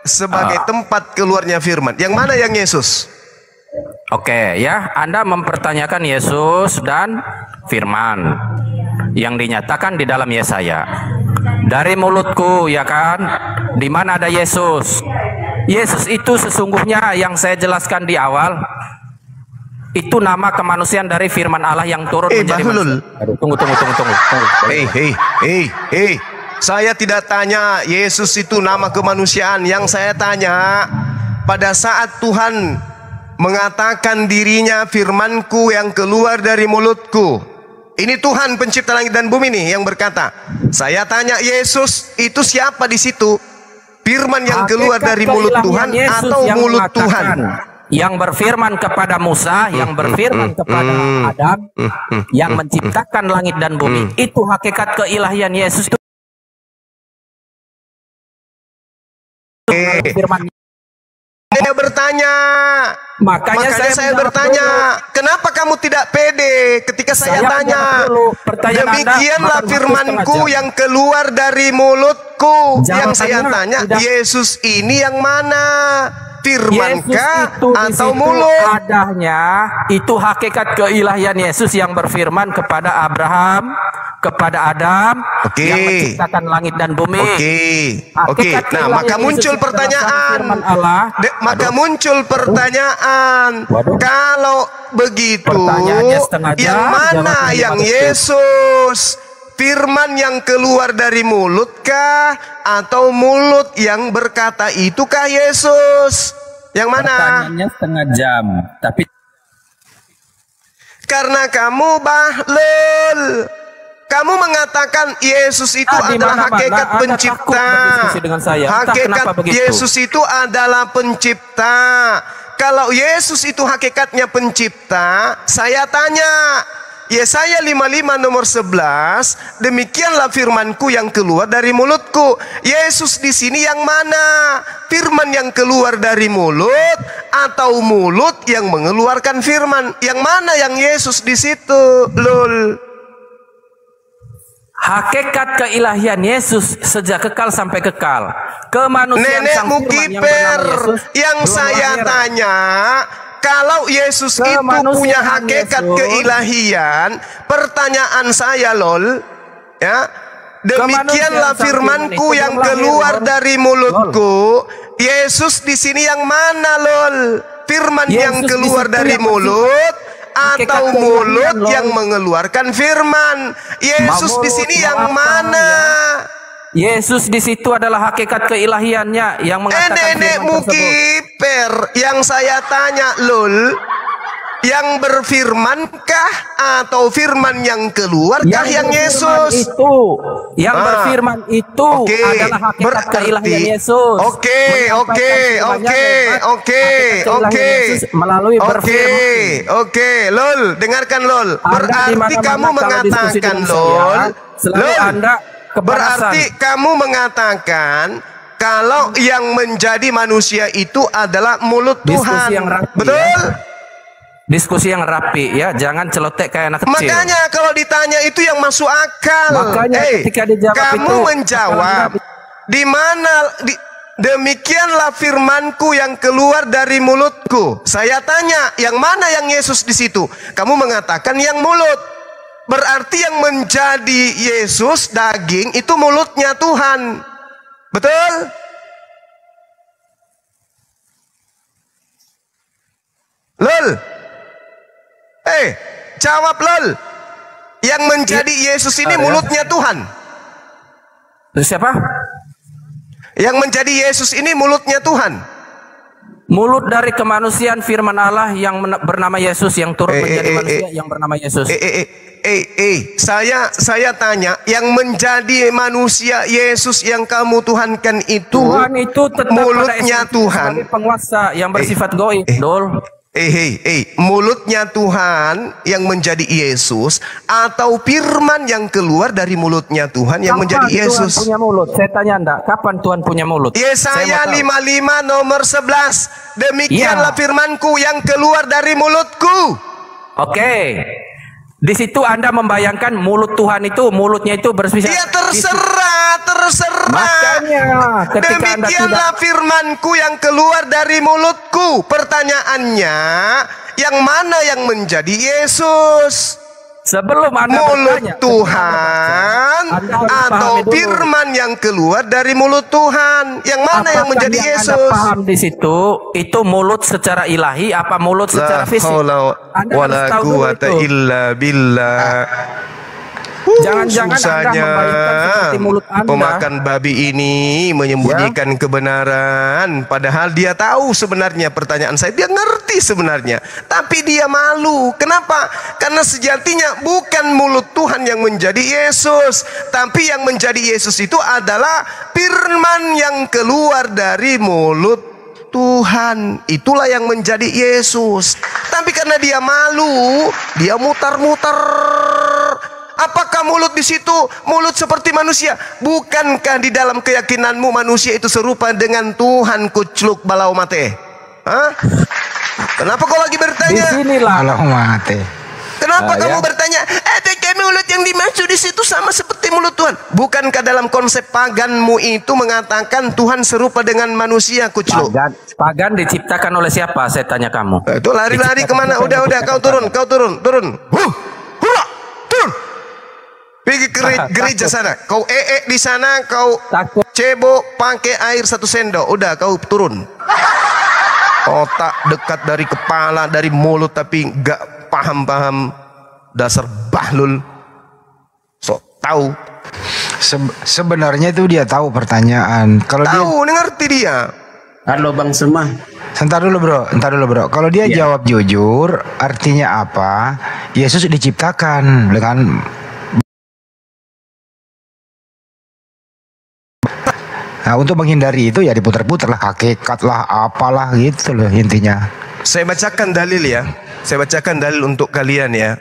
sebagai tempat keluarnya firman? Yang mana yang Yesus? Oke ya, Anda mempertanyakan Yesus dan firman yang dinyatakan di dalam Yesaya. Dari mulutku ya kan, di mana ada Yesus? Yesus itu sesungguhnya yang saya jelaskan di awal, itu nama kemanusiaan dari firman Allah yang turun menjadi manusia. Tunggu. Saya tidak tanya Yesus itu nama kemanusiaan. Yang saya tanya, pada saat Tuhan mengatakan dirinya, firmanku yang keluar dari mulutku. Ini Tuhan pencipta langit dan bumi nih yang berkata. Saya tanya Yesus itu siapa di situ? Firman yang keluar dari mulut Tuhan atau mulut Tuhan? Yang berfirman kepada Musa, yang berfirman kepada Adam, yang menciptakan langit dan bumi, itu hakikat keilahian Yesus itu. Firman. Saya bertanya, makanya saya bertanya, kenapa kamu tidak pede ketika saya tanya? Demikianlah firmanku yang keluar dari mulutku. Yang saya tanya, Yesus ini yang mana? Firmankah atau mulut? Adanya itu hakikat keilahian Yesus yang berfirman kepada Abraham, kepada Adam, yang menciptakan langit dan bumi. Oke. Nah, maka muncul pertanyaan. Muncul pertanyaan. Kalau begitu, yang mana yang Yesus? Firman yang keluar dari mulut-kah atau mulut yang berkata itukah Yesus? Yang mana? Pertanyaannya setengah jam, tapi karena kamu bahlul. Kamu mengatakan Yesus itu adalah hakikat pencipta. Hakikat Yesus itu adalah pencipta. Kalau Yesus itu hakikatnya pencipta, saya tanya, Yesaya 55 nomor 11, demikianlah firmanku yang keluar dari mulutku. Yesus di sini yang mana? Firman yang keluar dari mulut atau mulut yang mengeluarkan firman? Yang mana yang Yesus di situ, Lul? Hakikat keilahian Yesus sejak kekal sampai kekal. Kemanusiaan Nenekmu kiper yang saya tanya. Kalau Yesus itu punya hakikat keilahian, pertanyaan saya, Lol, ya, demikianlah firmanku yang keluar dari mulutku. Yesus di sini yang mana, Lol? Firman yang keluar dari mulut atau mulut yang mengeluarkan firman? Yesus di sini yang mana? Yesus di situ adalah hakikat keilahiannya yang mengatakan nenekmu kiper yang saya tanya, Lul, yang berfirmankah atau firman yang keluarkah yang Yesus? Yang berfirman itu adalah hakikat keilahian Yesus. Melalui berfirman. Lul, dengarkan, Lul. Berarti kamu mengatakan, Lul, berarti kamu mengatakan kalau yang menjadi manusia itu adalah mulut Tuhan. Betul? Diskusi yang rapi ya, jangan celotek kayak anak kecil. Makanya kalau ditanya itu yang masuk akal. Makanya ketika dijawab kamu menjawab di mana demikianlah firmanku yang keluar dari mulutku. Saya tanya, yang mana yang Yesus di situ? Kamu mengatakan yang mulut. Berarti yang menjadi Yesus daging itu mulutnya Tuhan. Betul? Lol. Jawab, Lol. Yang menjadi Yesus ini mulutnya Tuhan. Siapa? Yang menjadi Yesus ini mulutnya Tuhan. Mulut dari kemanusiaan firman Allah yang bernama Yesus, yang turut menjadi manusia yang bernama Yesus. Saya tanya, yang menjadi manusia Yesus yang kamu tuhankan itu, Tuhan itu tetap mulutnya Tuhan, penguasa yang bersifat goib, Dol. Mulutnya Tuhan yang menjadi Yesus atau firman yang keluar dari mulutnya Tuhan yang menjadi Yesus? Kapan Tuhan punya mulut? Saya tanya Anda, kapan Tuhan punya mulut? Yesaya 55 nomor 11. Demikianlah firmanku yang keluar dari mulutku. Di situ Anda membayangkan mulut Tuhan itu, mulutnya itu bersifat. Ya terserah. Makanya ketika demikianlah firmanku yang keluar dari mulutku. Pertanyaannya, yang mana yang menjadi Yesus? Sebelum Anda mulut bertanya, Tuhan atau firman yang keluar dari mulut Tuhan, yang mana yang menjadi Yesus? Anda paham di situ itu mulut secara ilahi apa mulut secara fisik? Wala quwata illa billah. Jangan-jangan Anda susahnya membayangkan seperti mulut Anda. pemakan babi ini menyembunyikan kebenaran, padahal dia tahu sebenarnya pertanyaan saya, dia ngerti sebenarnya, tapi dia malu. Kenapa? Karena sejatinya bukan mulut Tuhan yang menjadi Yesus, tapi yang menjadi Yesus itu adalah firman yang keluar dari mulut Tuhan. Itulah yang menjadi Yesus. Tapi karena dia malu, dia mutar-mutar. Apakah mulut di situ mulut seperti manusia? Bukankah di dalam keyakinanmu manusia itu serupa dengan Tuhan kucluk balau mate? Hah? Kenapa kau lagi bertanya? Di sinilah Balau mate. Kenapa kamu ya. bertanya? Mulut yang dimaksud di situ sama seperti mulut Tuhan. Bukankah dalam konsep paganmu itu mengatakan Tuhan serupa dengan manusia kucluk? Pagan diciptakan oleh siapa? Saya tanya kamu. Itu lari-lari kemana? Udah, kau turun. Turun. Pergi ke gereja sana. Kau di sana, kau cebok pakai air 1 sendok. Udah, kau turun. Otak dekat dari kepala, dari mulut, tapi nggak paham. Dasar bahlul. Sok tahu. Sebenarnya itu dia tahu pertanyaan. Kalau tahu, ngerti dia. Halo Bang Semah. Entar dulu bro. Kalau dia jawab jujur, artinya apa? Yesus diciptakan dengan Nah, untuk menghindari itu ya diputar-putar lah, hakikat lah, apalah gitu loh intinya. Saya bacakan dalil ya. Saya bacakan dalil untuk kalian ya.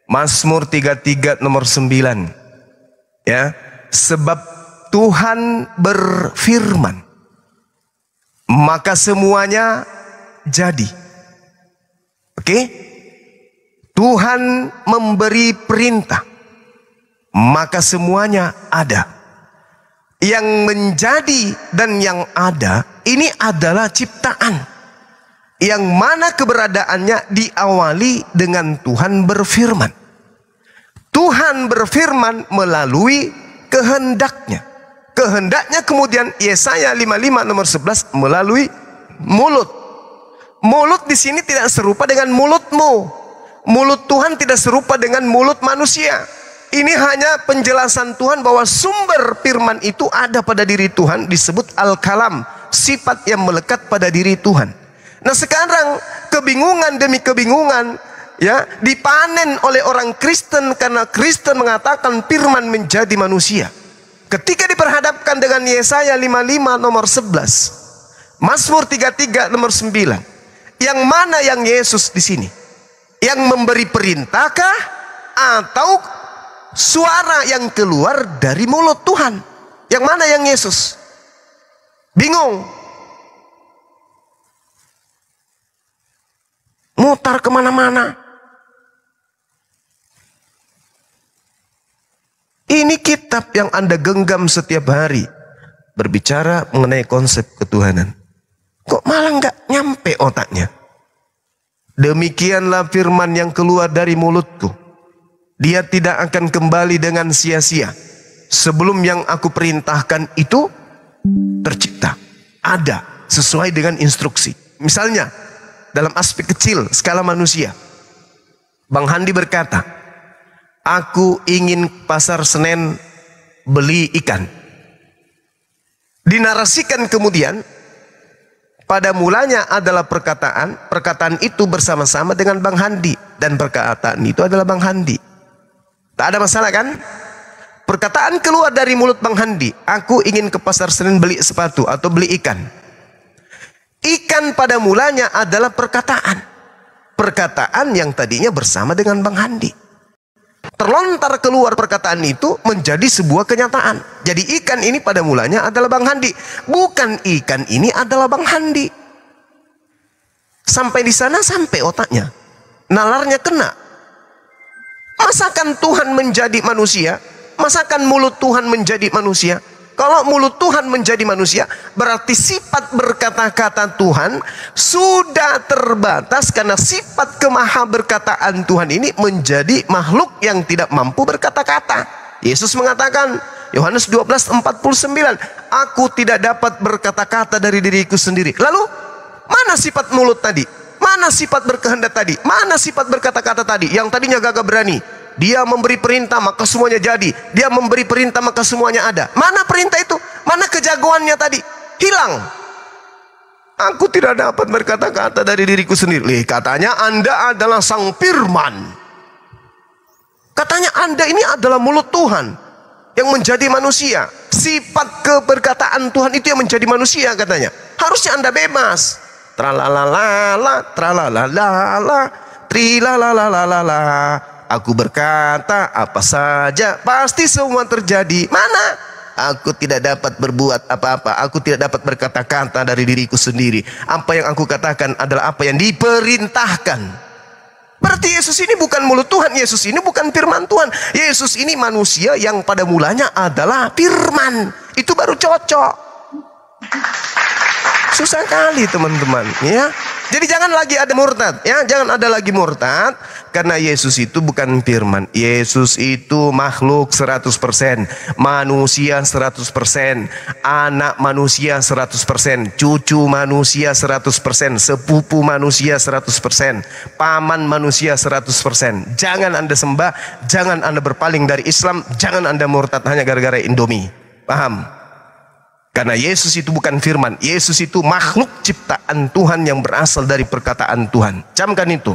Mazmur 33 nomor 9. Ya. Sebab Tuhan berfirman, maka semuanya jadi. Oke? Tuhan memberi perintah, maka semuanya ada. Yang menjadi dan yang ada ini adalah ciptaan, yang mana keberadaannya diawali dengan Tuhan berfirman. Tuhan berfirman melalui kehendaknya. Kehendaknya kemudian Yesaya 55 nomor 11 melalui mulut. Mulut di sini tidak serupa dengan mulutmu. Mulut Tuhan tidak serupa dengan mulut manusia. Ini hanya penjelasan Tuhan bahwa sumber firman itu ada pada diri Tuhan, disebut al-kalam, sifat yang melekat pada diri Tuhan. Nah sekarang kebingungan demi kebingungan ya dipanen oleh orang Kristen karena Kristen mengatakan firman menjadi manusia. Ketika diperhadapkan dengan Yesaya 55 nomor 11, Mazmur 33 nomor 9, yang mana yang Yesus di sini? Yang memberi perintahkah atau suara yang keluar dari mulut Tuhan? Yang mana yang Yesus? Bingung. Mutar kemana-mana. Ini kitab yang Anda genggam setiap hari, berbicara mengenai konsep ketuhanan. Kok malah nggak nyampe otaknya? Demikianlah firman yang keluar dari mulutku. Dia tidak akan kembali dengan sia-sia. Sebelum yang aku perintahkan itu tercipta, ada sesuai dengan instruksi. Misalnya dalam aspek kecil skala manusia, Bang Handi berkata, aku ingin pasar Senen beli ikan. Dinarasikan kemudian, pada mulanya adalah perkataan itu bersama-sama dengan Bang Handi, dan perkataan itu adalah Bang Handi. Tak ada masalah kan? Perkataan keluar dari mulut Bang Handi, aku ingin ke pasar Senen beli sepatu atau beli ikan. Ikan pada mulanya adalah perkataan. Perkataan yang tadinya bersama dengan Bang Handi. Terlontar keluar perkataan itu menjadi sebuah kenyataan. Jadi ikan ini pada mulanya adalah Bang Handi. Bukan ikan ini adalah Bang Handi. Sampai di sana sampai otaknya. Nalarnya kena. Masakan Tuhan menjadi manusia? Masakan mulut Tuhan menjadi manusia? Kalau mulut Tuhan menjadi manusia, berarti sifat berkata-kata Tuhan sudah terbatas, karena sifat kemaha berkataan Tuhan ini menjadi makhluk yang tidak mampu berkata-kata. Yesus mengatakan, Yohanes 12:49, aku tidak dapat berkata-kata dari diriku sendiri. Lalu, mana sifat mulut tadi? Mana sifat berkehendak tadi? Mana sifat berkata-kata tadi? Yang tadinya gagah berani. Dia memberi perintah maka semuanya jadi. Dia memberi perintah maka semuanya ada. Mana perintah itu? Mana kejagoannya tadi? Hilang. Aku tidak dapat berkata-kata dari diriku sendiri. Katanya Anda adalah sang firman. Katanya Anda ini adalah mulut Tuhan yang menjadi manusia. Sifat keberkataan Tuhan itu yang menjadi manusia katanya. Harusnya Anda bebas. Tralalalala, tralalalala, trilalalalala. Aku berkata apa saja pasti semua terjadi. Mana? Aku tidak dapat berbuat apa-apa. Aku tidak dapat berkata-kata dari diriku sendiri. Apa yang aku katakan adalah apa yang diperintahkan. Berarti Yesus ini bukan mulut Tuhan. Yesus ini bukan firman Tuhan. Yesus ini manusia yang pada mulanya adalah firman. Itu baru cocok. Susah kali teman-teman, ya. Jadi jangan lagi ada murtad, ya. Jangan ada lagi murtad karena Yesus itu bukan firman. Yesus itu makhluk 100%, manusia 100%, anak manusia 100%, cucu manusia 100%, sepupu manusia 100%, paman manusia 100%. Jangan Anda sembah, jangan Anda berpaling dari Islam, jangan Anda murtad hanya gara-gara Indomie. Paham? Karena Yesus itu bukan firman. Yesus itu makhluk ciptaan Tuhan yang berasal dari perkataan Tuhan. Camkan itu.